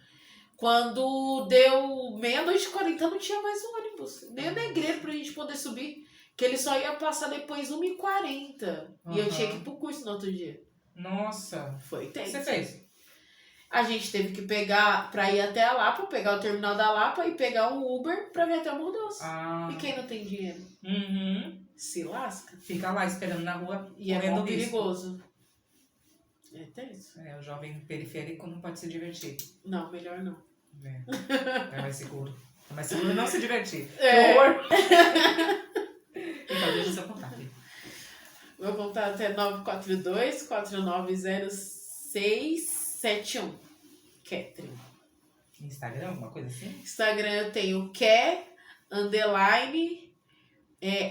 Quando deu 00:40, não tinha mais um ônibus. Nem o negreiro pra gente poder subir. Que ele só ia passar depois 1:40. E eu Aham. tinha que ir pro curso no outro dia. Nossa. Foi O que tenso. você fez? A gente teve que pegar, pra ir até a Lapa, pegar o terminal da Lapa e pegar um Uber pra vir até o Morro Doce. Ah. E quem não tem dinheiro? Uhum. Se lasca. Fica lá esperando na rua, E é correndo muito risco. perigoso. É tenso. É, o jovem periférico não pode se divertir. Não, melhor não. É mais seguro. É mais seguro não se divertir. É. Que horror! Então, deixa o seu contato. Meu contato é 942-490671. Catherine. Instagram, alguma coisa assim? Instagram eu tenho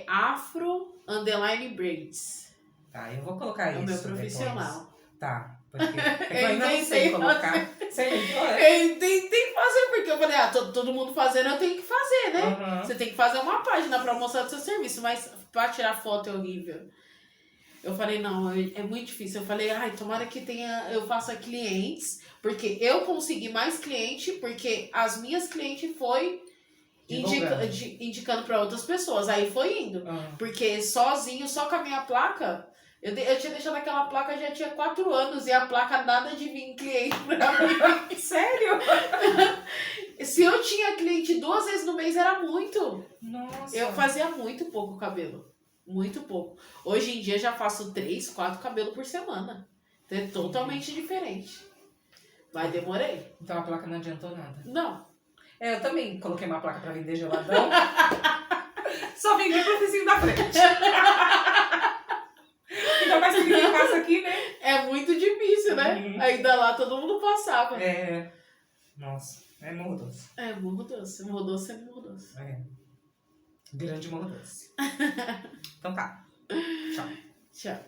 _afro_braids. Tá, eu vou colocar É isso o meu profissional. depois. Tá, porque eu Eu ainda não inventei sei colocar. Sei, Eu tentei fazer, porque eu falei, todo mundo fazendo, eu tenho que fazer, né? Uhum. Você tem que fazer uma página pra mostrar o seu serviço, mas pra tirar foto é horrível. Eu falei, não, é muito difícil. Eu falei, tomara que eu faça clientes, porque eu consegui mais cliente, porque as minhas clientes foi indicando pra outras pessoas. Aí foi indo. Uhum. Porque sozinho, só com a minha placa, eu tinha deixado aquela placa já tinha 4 anos e a placa nada de vir cliente pra mim. Sério? Se eu tinha cliente 2 vezes no mês, era muito. Nossa. Eu fazia muito pouco cabelo. Muito pouco. Hoje em dia já faço 3, 4 cabelos por semana. Então é totalmente diferente. Mas demorei. Então a placa não adiantou nada. Não. Eu também coloquei uma placa pra vender geladão. Só vendi pro vizinho da frente. Ainda mais que ninguém passa aqui, né? É muito difícil, né? Uhum. Ainda lá todo mundo passava. É. Nossa, é Morro Doce. É, Morro Doce. Morro Doce é Morro Doce. É. Grande Morro Doce. Então tá. Tchau. Tchau.